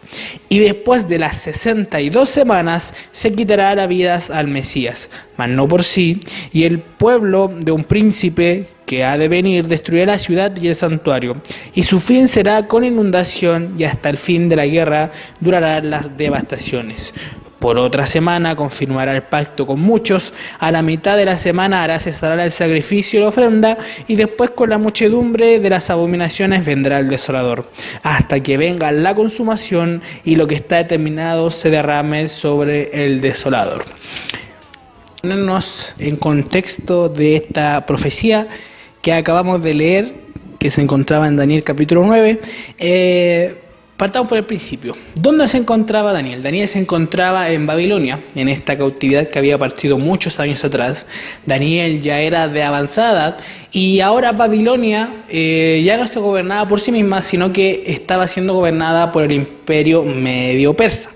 Y después de las 62 semanas se quitará la vida al Mesías, mas no por sí, y el pueblo de un príncipe que ha de venir destruirá la ciudad y el santuario, y su fin será con inundación, y hasta el fin de la guerra durarán las devastaciones. Por otra semana confirmará el pacto con muchos, a la mitad de la semana hará cesar el sacrificio y la ofrenda, y después con la muchedumbre de las abominaciones vendrá el desolador, hasta que venga la consumación y lo que está determinado se derrame sobre el desolador. Ponernos en contexto de esta profecía que acabamos de leer, que se encontraba en Daniel capítulo 9, partamos por el principio. ¿Dónde se encontraba Daniel? Daniel se encontraba en Babilonia, en esta cautividad que había partido muchos años atrás. Daniel ya era de avanzada edad y ahora Babilonia ya no se gobernaba por sí misma, sino que estaba siendo gobernada por el imperio medio persa.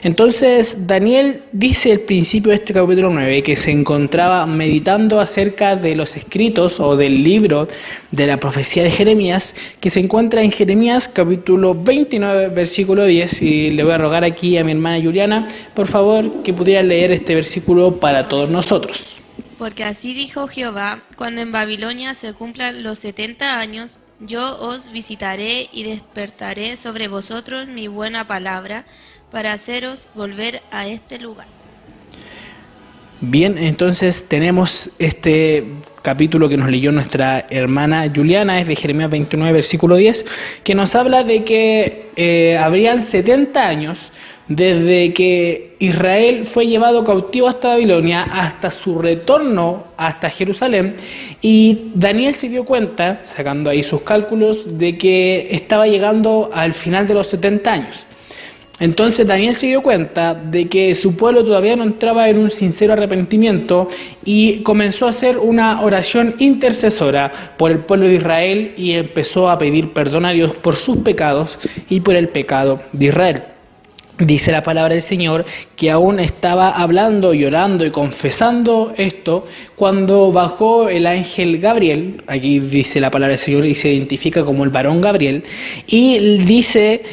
Entonces Daniel dice al principio de este capítulo 9 que se encontraba meditando acerca de los escritos o del libro de la profecía de Jeremías, que se encuentra en Jeremías capítulo 29 versículo 10, y le voy a rogar aquí a mi hermana Juliana, por favor, que pudiera leer este versículo para todos nosotros. Porque así dijo Jehová, cuando en Babilonia se cumplan los 70 años, yo os visitaré y despertaré sobre vosotros mi buena palabra, para haceros volver a este lugar. Bien, entonces tenemos este capítulo que nos leyó nuestra hermana Juliana, es de Jeremías 29, versículo 10, que nos habla de que habrían 70 años desde que Israel fue llevado cautivo hasta Babilonia hasta su retorno hasta Jerusalén, y Daniel se dio cuenta, sacando ahí sus cálculos, de que estaba llegando al final de los 70 años. Entonces Daniel se dio cuenta de que su pueblo todavía no entraba en un sincero arrepentimiento y comenzó a hacer una oración intercesora por el pueblo de Israel y empezó a pedir perdón a Dios por sus pecados y por el pecado de Israel. Dice la palabra del Señor que aún estaba hablando y orando y confesando esto cuando bajó el ángel Gabriel. Aquí dice la palabra del Señor y se identifica como el varón Gabriel, y dice,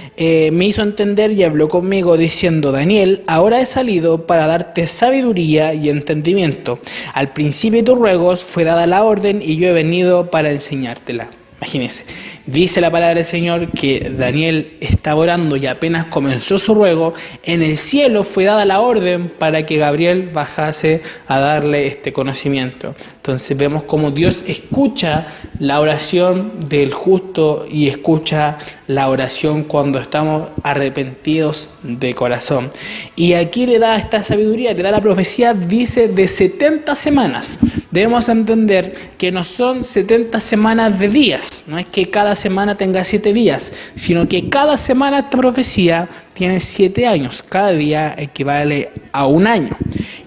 me hizo entender y habló conmigo diciendo: Daniel, ahora he salido para darte sabiduría y entendimiento. Al principio de tus ruegos fue dada la orden y yo he venido para enseñártela. Imagínense, dice la palabra del Señor que Daniel estaba orando y apenas comenzó su ruego, en el cielo fue dada la orden para que Gabriel bajase a darle este conocimiento. Entonces vemos cómo Dios escucha la oración del justo y escucha la oración cuando estamos arrepentidos de corazón. Y aquí le da esta sabiduría, le da la profecía, dice de 70 semanas. Debemos entender que no son 70 semanas de días, no es que cada semana tenga 7 días, sino que cada semana esta profecía tiene 7 años, cada día equivale a un año.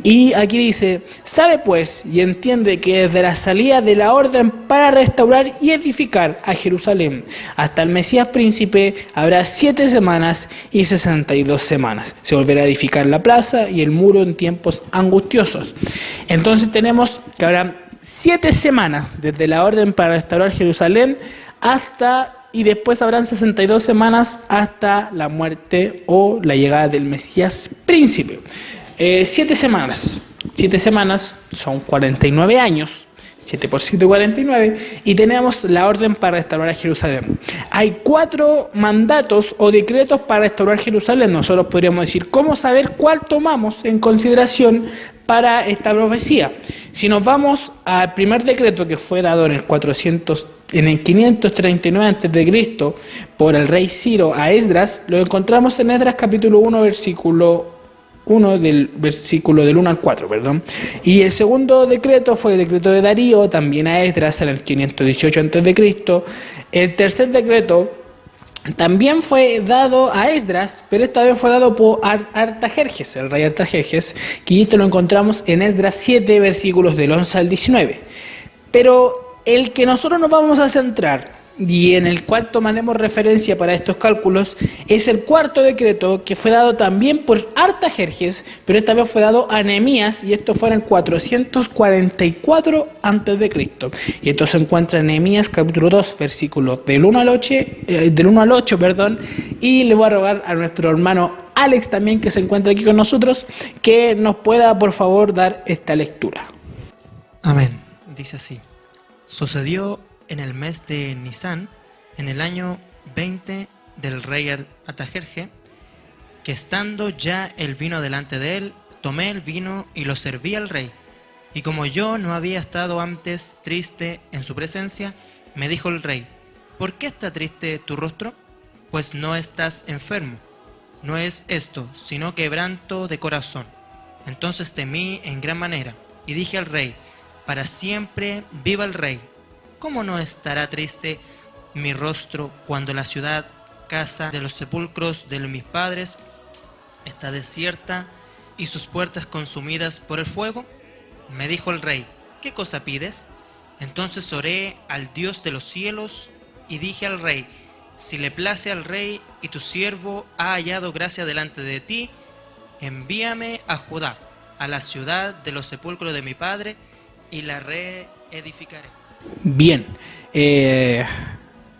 Y aquí dice, sabe pues y entiende que desde la salida de la orden para restaurar y edificar a Jerusalén hasta el Mesías príncipe habrá 7 semanas y 62 semanas. Se volverá a edificar la plaza y el muro en tiempos angustiosos. Entonces tenemos que habrá 7 semanas desde la orden para restaurar Jerusalén y después habrán 62 semanas hasta la muerte o la llegada del Mesías príncipe. 7 semanas. 7 semanas son 49 años. 7 por 7, 49. Y tenemos la orden para restaurar a Jerusalén. Hay 4 mandatos o decretos para restaurar Jerusalén. Nosotros podríamos decir, ¿cómo saber cuál tomamos en consideración para esta profecía? Si nos vamos al primer decreto que fue dado en el 539 a.C. por el rey Ciro a Esdras, lo encontramos en Esdras capítulo 1, versículo 1 del 1 al 4, perdón. Y el segundo decreto fue el decreto de Darío, también a Esdras en el 518 a.C. El tercer decreto también fue dado a Esdras, pero esta vez fue dado por Artajerjes, el rey Artajerjes, que esto lo encontramos en Esdras 7, versículos del 11 al 19. Pero el que nosotros nos vamos a centrar y en el cual tomaremos referencia para estos cálculos es el cuarto decreto, que fue dado también por Artajerjes, pero esta vez fue dado a Nehemías, y esto fue en el 444 a.C. Y esto se encuentra en Nehemías capítulo 2, versículos del 1 al 8, y le voy a rogar a nuestro hermano Alex también, que se encuentra aquí con nosotros, que nos pueda por favor dar esta lectura. Amén. Dice así: sucedió en el mes de Nisán, en el año 20 del rey Artajerjes, que estando ya el vino delante de él, tomé el vino y lo serví al rey. Y como yo no había estado antes triste en su presencia, me dijo el rey: ¿por qué está triste tu rostro? Pues no estás enfermo. No es esto, sino quebranto de corazón. Entonces temí en gran manera, y dije al rey: para siempre viva el rey. ¿Cómo no estará triste mi rostro cuando la ciudad, casa de los sepulcros de mis padres, está desierta y sus puertas consumidas por el fuego? Me dijo el rey: ¿qué cosa pides? Entonces oré al Dios de los cielos y dije al rey: si le place al rey y tu siervo ha hallado gracia delante de ti, envíame a Judá, a la ciudad de los sepulcros de mi padre, y la reedificaré. Bien,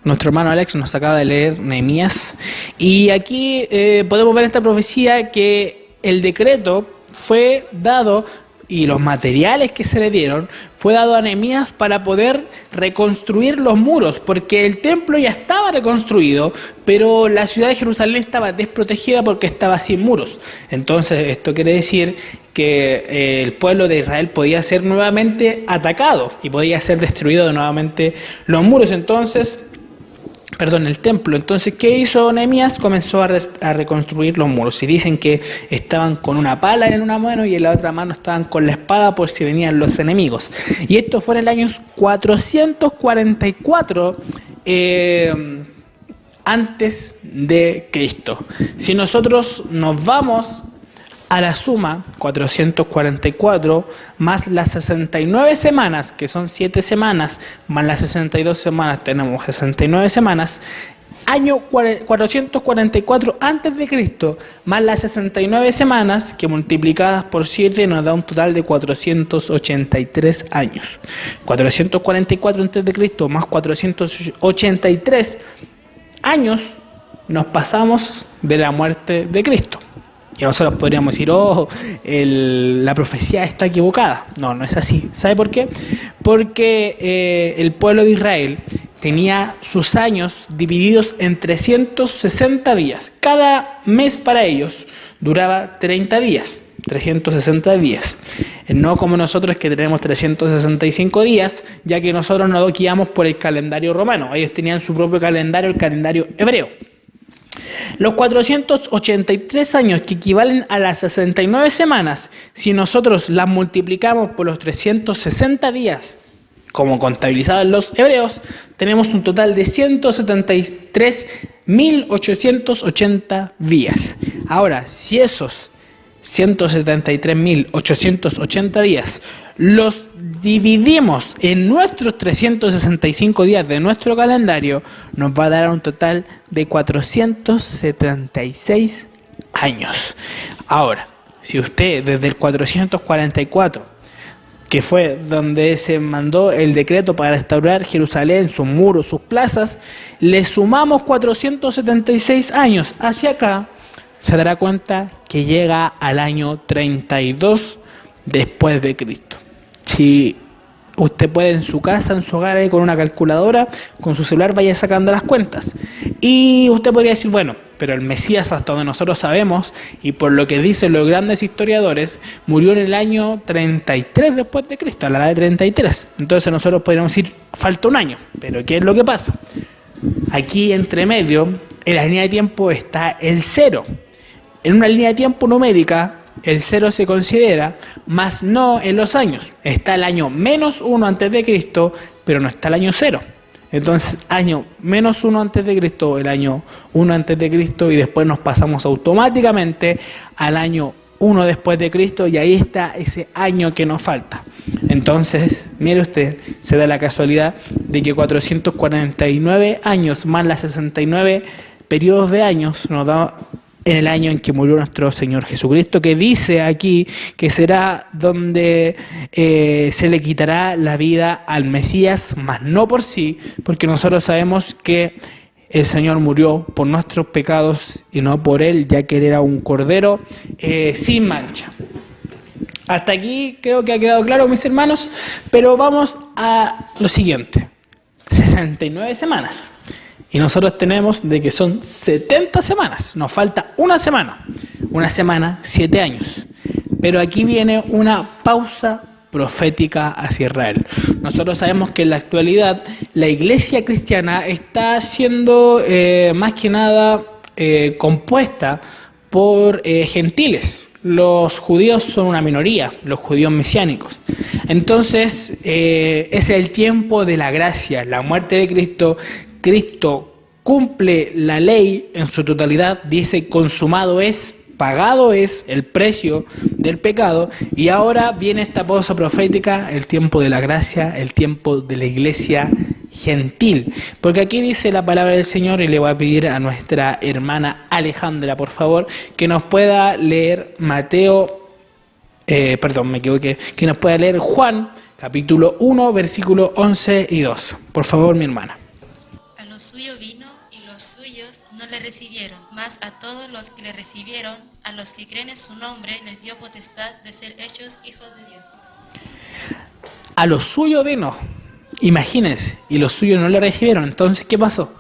nuestro hermano Alex nos acaba de leer Nehemías, y aquí podemos ver esta profecía que el decreto fue dado y los materiales que se le dieron fue dado a Nehemías para poder reconstruir los muros, porque el templo ya estaba reconstruido, pero la ciudad de Jerusalén estaba desprotegida porque estaba sin muros. Entonces esto quiere decir que el pueblo de Israel podía ser nuevamente atacado y podía ser destruido nuevamente los muros. El templo. Entonces, ¿qué hizo Nehemías? Comenzó a reconstruir los muros. Y dicen que estaban con una pala en una mano y en la otra mano estaban con la espada por si venían los enemigos. Y esto fue en el año 444 antes de Cristo. Si nosotros nos vamos a la suma, 444 más las 69 semanas, que son 7 semanas, más las 62 semanas, tenemos 69 semanas, año 444 antes de Cristo, más las 69 semanas, que multiplicadas por 7 nos da un total de 483 años. 444 antes de Cristo más 483 años nos pasamos de la muerte de Cristo. Y nosotros podríamos decir, la profecía está equivocada. No, no es así. ¿Sabe por qué? Porque el pueblo de Israel tenía sus años divididos en 360 días. Cada mes para ellos duraba 30 días, 360 días. No como nosotros que tenemos 365 días, ya que nosotros nos guiamos por el calendario romano. Ellos tenían su propio calendario, el calendario hebreo. Los 483 años, que equivalen a las 69 semanas, si nosotros las multiplicamos por los 360 días, como contabilizaban los hebreos, tenemos un total de 173.880 días. Ahora, si esos 173.880 días, los dividimos en nuestros 365 días de nuestro calendario, nos va a dar un total de 476 años. Ahora, si usted desde el 444, que fue donde se mandó el decreto para restaurar Jerusalén, sus muros, sus plazas, le sumamos 476 años hacia acá, se dará cuenta que llega al año 32 después de Cristo. Si usted puede en su casa, en su hogar, con una calculadora, con su celular, vaya sacando las cuentas. Y usted podría decir, bueno, pero el Mesías, hasta donde nosotros sabemos, y por lo que dicen los grandes historiadores, murió en el año 33 después de Cristo, a la edad de 33. Entonces nosotros podríamos decir, falta un año. Pero ¿qué es lo que pasa? Aquí entre medio, en la línea de tiempo está el 0. En una línea de tiempo numérica, el 0 se considera, más no en los años. Está el año menos 1 antes de Cristo, pero no está el año 0. Entonces, año menos 1 antes de Cristo, el año 1 antes de Cristo, y después nos pasamos automáticamente al año 1 después de Cristo, y ahí está ese año que nos falta. Entonces, mire usted, se da la casualidad de que 449 años más las 69 periodos de años nos da en el año en que murió nuestro Señor Jesucristo, que dice aquí que será donde se le quitará la vida al Mesías, mas no por sí, porque nosotros sabemos que el Señor murió por nuestros pecados y no por Él, ya que Él era un cordero sin mancha. Hasta aquí creo que ha quedado claro, mis hermanos, pero vamos a lo siguiente. 69 semanas. Y nosotros tenemos de que son 70 semanas. Nos falta una semana. Una semana, 7 años. Pero aquí viene una pausa profética hacia Israel. Nosotros sabemos que en la actualidad la iglesia cristiana está siendo más que nada compuesta por gentiles. Los judíos son una minoría, los judíos mesiánicos. Entonces, ese es el tiempo de la gracia, la muerte de Cristo. Cristo cumple la ley en su totalidad, dice consumado es, pagado es el precio del pecado, y ahora viene esta pausa profética, el tiempo de la gracia, el tiempo de la iglesia gentil. Porque aquí dice la palabra del Señor, y le voy a pedir a nuestra hermana Alejandra, por favor, que nos pueda leer que nos pueda leer Juan, capítulo 1, versículo 11 y 12. Por favor, mi hermana. A lo suyo vino y los suyos no le recibieron, mas a todos los que le recibieron, a los que creen en su nombre, les dio potestad de ser hechos hijos de Dios. A lo suyo vino, imagínense, y los suyos no le recibieron. Entonces, ¿qué pasó?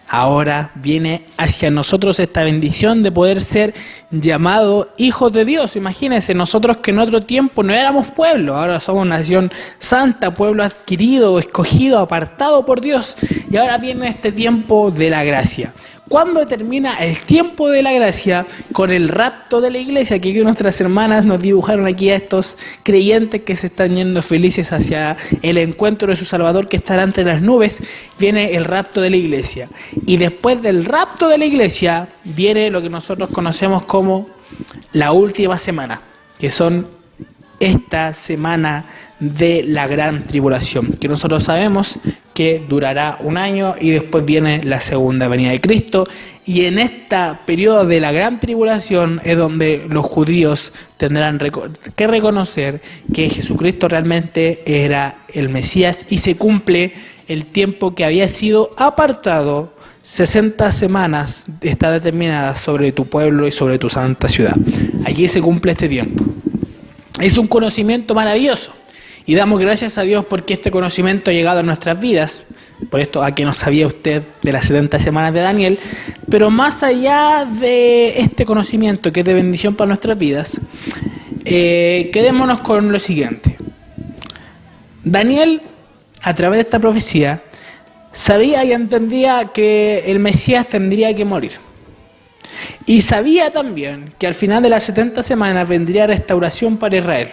Ahora viene hacia nosotros esta bendición de poder ser llamados hijos de Dios. Imagínense, nosotros que en otro tiempo no éramos pueblo, ahora somos nación santa, pueblo adquirido, escogido, apartado por Dios. Y ahora viene este tiempo de la gracia. ¿Cuándo termina el tiempo de la gracia? Con el rapto de la iglesia, que nuestras hermanas nos dibujaron aquí a estos creyentes que se están yendo felices hacia el encuentro de su Salvador, que estará entre las nubes. Viene el rapto de la iglesia. Y después del rapto de la iglesia viene lo que nosotros conocemos como la última semana, que son esta semana de la gran tribulación, que nosotros sabemos que durará un año, y después viene la segunda venida de Cristo. Y en este periodo de la gran tribulación es donde los judíos tendrán que reconocer que Jesucristo realmente era el Mesías, y se cumple el tiempo que había sido apartado. 60 semanas está determinada sobre tu pueblo y sobre tu santa ciudad. Allí se cumple este tiempo. Es un conocimiento maravilloso, y damos gracias a Dios porque este conocimiento ha llegado a nuestras vidas. Por esto, a que no sabía usted de las 70 semanas de Daniel. Pero más allá de este conocimiento que es de bendición para nuestras vidas, quedémonos con lo siguiente. Daniel, a través de esta profecía, sabía y entendía que el Mesías tendría que morir. Y sabía también que al final de las 70 semanas vendría restauración para Israel.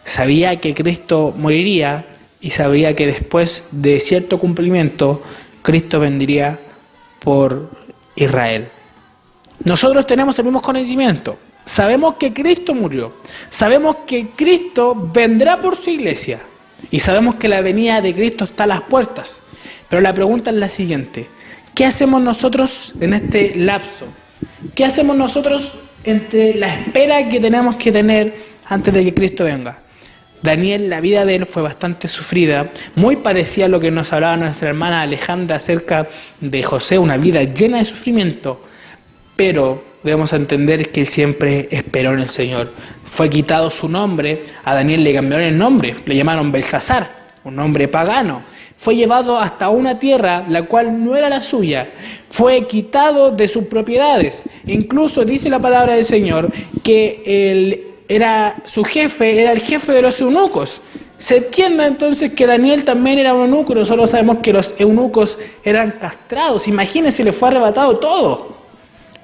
Sabía que Cristo moriría, y sabía que después de cierto cumplimiento, Cristo vendría por Israel. Nosotros tenemos el mismo conocimiento. sabemos que Cristo murió, sabemos que Cristo vendrá por su iglesia y sabemos que la venida de Cristo está a las puertas. Pero la pregunta es la siguiente: ¿qué hacemos nosotros en este lapso? ¿Qué hacemos nosotros entre la espera que tenemos que tener antes de que Cristo venga? Daniel, la vida de él fue bastante sufrida, muy parecida a lo que nos hablaba nuestra hermana Alejandra acerca de José, una vida llena de sufrimiento, pero debemos entender que él siempre esperó en el Señor. Fue quitado su nombre, a Daniel le cambiaron el nombre, le llamaron Belsasar, un nombre pagano. Fue llevado hasta una tierra la cual no era la suya, fue quitado de sus propiedades. Incluso dice la palabra del Señor que su jefe era el jefe de los eunucos. Se entiende entonces que Daniel también era un eunuco. Nosotros sabemos que los eunucos eran castrados. Imagínense, le fue arrebatado todo.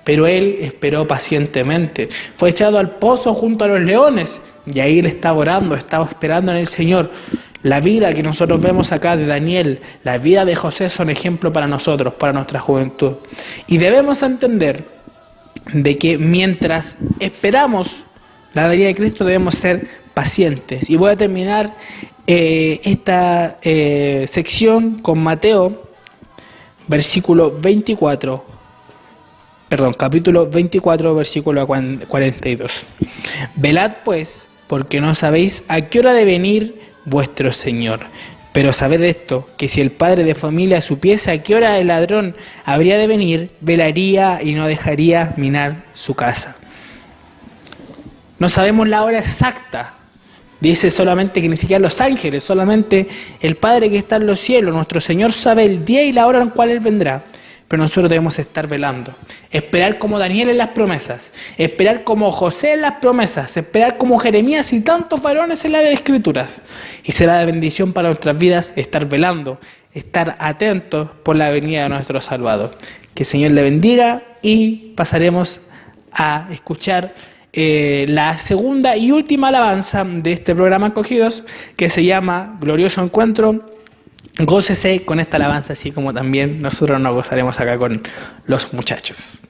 Pero él esperó pacientemente. Fue echado al pozo junto a los leones. Y ahí él estaba orando, estaba esperando en el Señor. La vida que nosotros vemos acá de Daniel, la vida de José son ejemplo para nosotros, para nuestra juventud. Y debemos entender de que mientras esperamos la venida de Cristo debemos ser pacientes. Y voy a terminar esta sección con Mateo, capítulo 24, versículo 42. Velad pues, porque no sabéis a qué hora ha de venir vuestro Señor. Pero sabed esto, que si el padre de familia supiese a qué hora el ladrón habría de venir, velaría y no dejaría minar su casa. No sabemos la hora exacta. Dice solamente que ni siquiera los ángeles, solamente el Padre que está en los cielos, nuestro Señor, sabe el día y la hora en la cual Él vendrá. Pero nosotros debemos estar velando. Esperar como Daniel en las promesas. Esperar como José en las promesas. Esperar como Jeremías y tantos varones en las Escrituras. Y será de bendición para nuestras vidas estar velando, estar atentos por la venida de nuestro Salvador. Que el Señor le bendiga y pasaremos a escuchar la segunda y última alabanza de este programa Acogidos, que se llama Glorioso Encuentro. Gócese con esta alabanza, así como también nosotros nos gozaremos acá con los muchachos.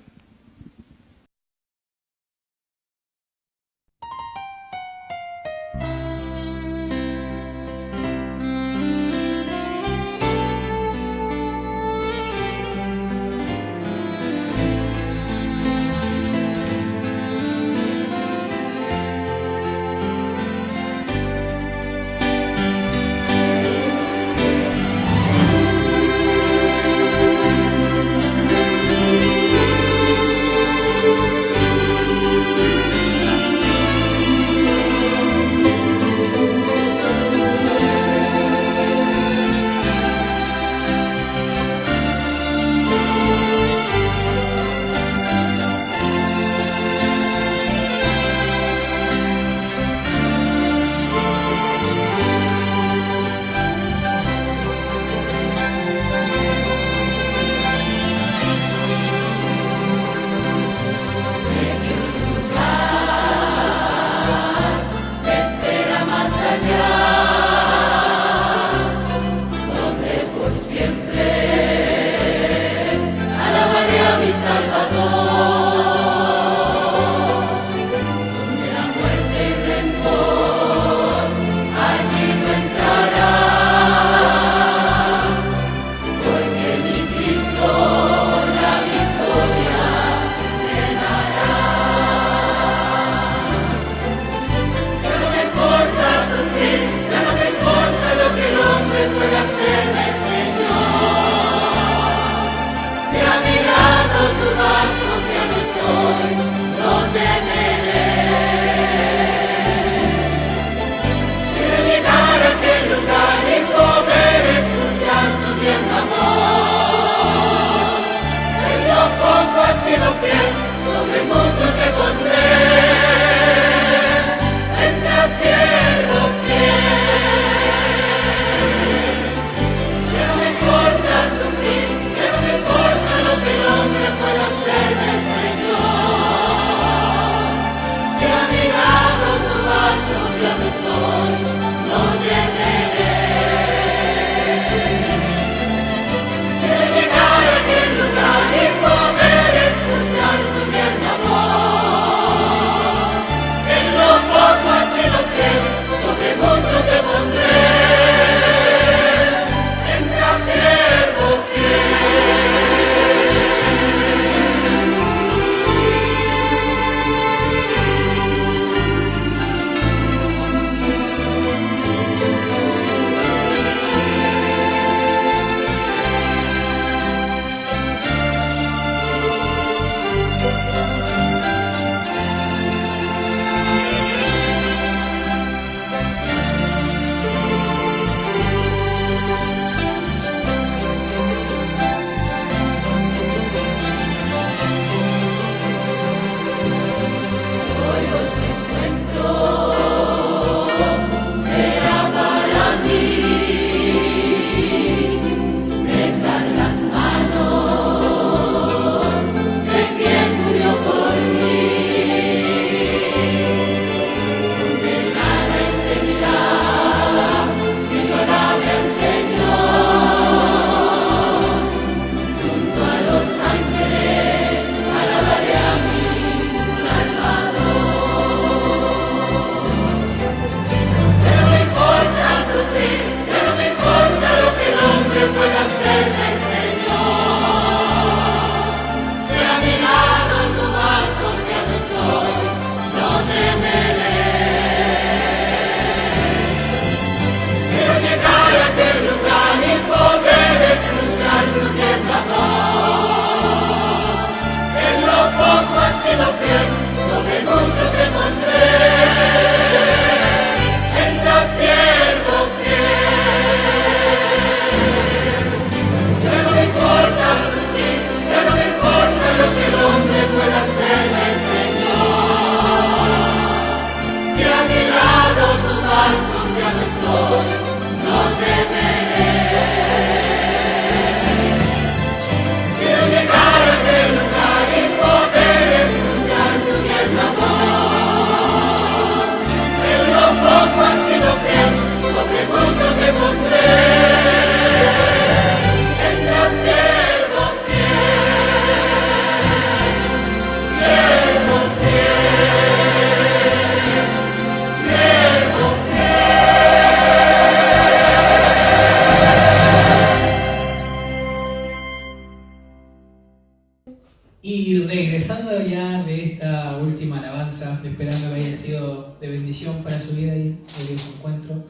Y regresando ya de esta última alabanza, esperando que haya sido de bendición para su vida y su encuentro,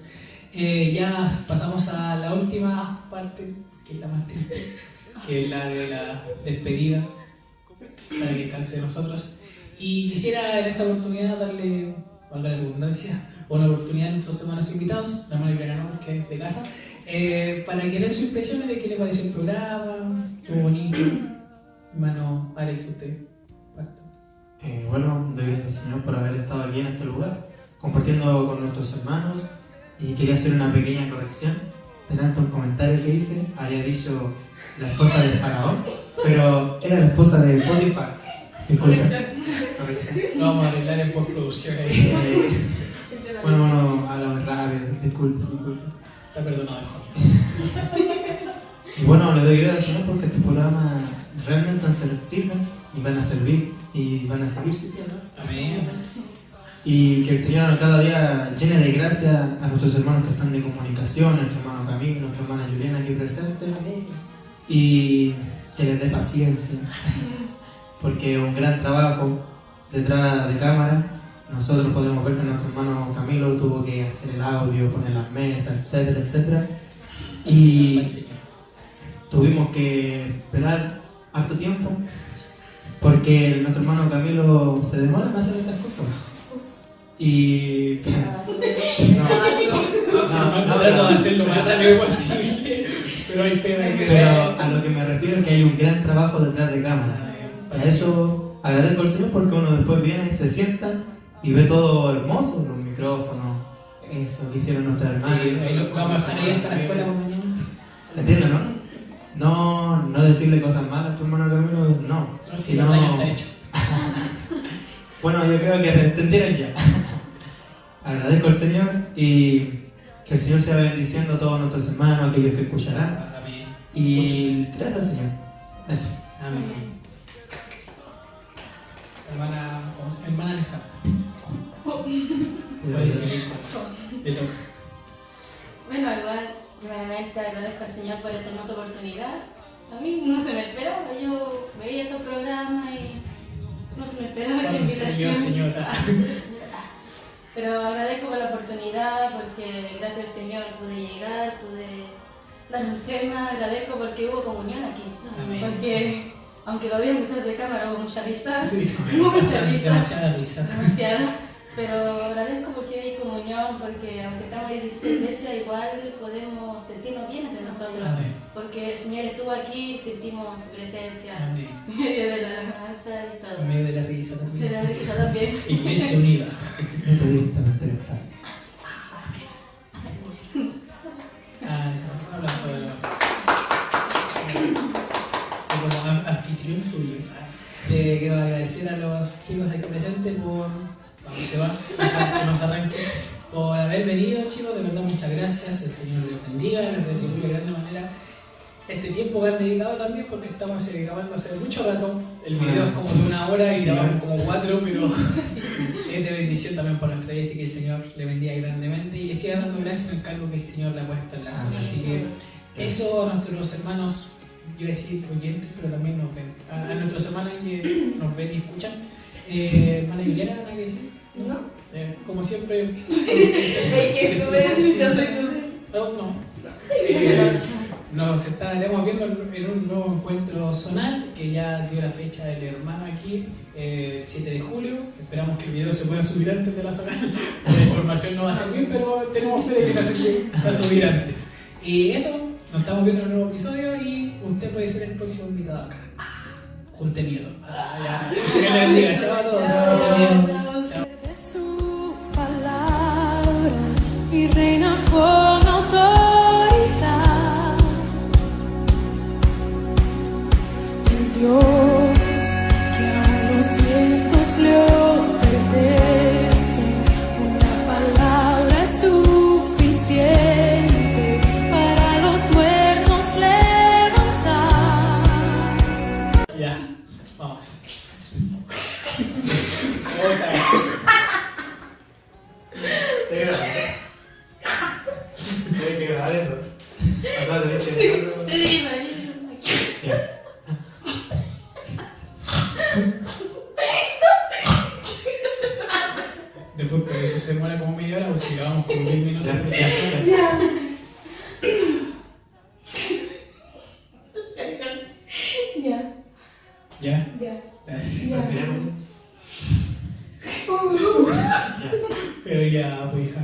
ya pasamos a la última parte, que es la más triste, que es la de la despedida, para que descanse de nosotros. Y quisiera en esta oportunidad darle, valga la redundancia, una oportunidad a nuestros hermanos invitados, la hermana Clara, que es de casa, para que den sus impresiones de qué les pareció el programa, estuvo bonito. Hermano Alex, usted parta. Bueno, doy gracias al Señor por haber estado aquí en este lugar, compartiendo con nuestros hermanos. Y quería hacer una pequeña corrección de tanto un comentario que hice. Había dicho la esposa del faraón, pero era la esposa de Potifar. Disculpa. Corrección. Lo vamos a arreglar en postproducción ahí. Bueno, hablamos rápido. Disculpa. Está perdonado, joven. Y bueno, le doy gracias al Señor porque este programa realmente sirven y van a servir y van a seguir sirviendo. Amén. Y que el Señor cada día llene de gracia a nuestros hermanos que están de comunicación, nuestro hermano Camilo, nuestra hermana Juliana aquí presente, y que les dé paciencia, porque un gran trabajo detrás de cámara. Nosotros podemos ver que nuestro hermano Camilo tuvo que hacer el audio, poner las mesas, etcétera, etcétera. Y tuvimos que esperar harto tiempo porque nuestro hermano Camilo se demora en hacer estas cosas. Y trato de hacerlo más rápido posible, pero hay pena que... Pero a lo que me refiero es que hay un gran trabajo detrás de cámara. A eso agradezco al Señor porque uno después viene y se sienta y ve todo hermoso, los micrófonos, eso que hicieron nuestras hermanas. Sí, lo vamos a dejar ahí hasta la escuela por mañana. ¿Entiendes, no? No decirle cosas malas a tu hermano Camilo, no. Si no, ya está hecho. Bueno, yo creo que entendieron ya. Agradezco al Señor y que el Señor sea bendiciendo a todos nuestros hermanos, aquellos que escucharán. Amén. Y gracias al Señor. Eso. Amén. Hermana Alejandra. Puede seguir. Le toca. Bueno, igual, primeramente agradezco al Señor por esta hermosa oportunidad. A mí no se me esperaba, yo veía estos programas y no se me esperaba esta invitación. Señora. Pero agradezco por la oportunidad, porque gracias al Señor pude llegar, pude dar un tema. Agradezco porque hubo comunión aquí. Amén. Porque, aunque lo vean detrás de cámara, hubo mucha risa. Sí, mucha risa. demasiada risa. Demasiada. Pero agradezco porque hay comunión, porque aunque estamos en esta iglesia, igual podemos sentirnos bien entre nosotros. Amén. Porque el Señor estuvo aquí, sentimos su presencia Amén. en medio de la alabanza y todo. En medio de la risa también. De la risa también. Iglesia unida. Metodistamente está. No hablando de lo... Como anfitrión suyo. Le quiero agradecer a los chicos aquí presentes por... Vamos, se va, que nos arranque. Por haber venido, chicos, de verdad muchas gracias. El Señor les bendiga, les retribuye de grande manera este tiempo que han dedicado también, porque estamos grabando hace mucho rato. El video es como de 1 hora y grabamos como 4, pero es de bendición también para nuestra iglesia, que el Señor le bendiga grandemente y que siga dando gracias en el cargo que el Señor le ha puesto en la zona. Así que eso a nuestros hermanos, yo iba a decir oyentes, pero también nos ven. A nuestros hermanos que nos ven y escuchan. Hermana Juliana, ¿nada que decir? ¿No? Como siempre. Nos estaremos viendo en un nuevo encuentro zonal que ya dio la fecha del hermano aquí, el 7 de julio. Esperamos que el video se pueda subir antes de la zonal. La información no va a ser bien, pero tenemos fe de que va a subir antes. Y eso, nos estamos viendo en un nuevo episodio y usted puede ser el próximo invitado acá. Junte miedo. Ya. Se le bendiga. Chao a todos. Chao. De su palabra y reina con autoridad. El Dios que a los vientos le obedece, una palabra es suficiente para los muertos levantar. Ya, vamos. Tienes que grabar eso. O sea, tenés que... Sí, Después por eso se demora como media hora, pues si grabamos como 10 minutos. ¿Ya? Gracias. Pero ya, pues hija.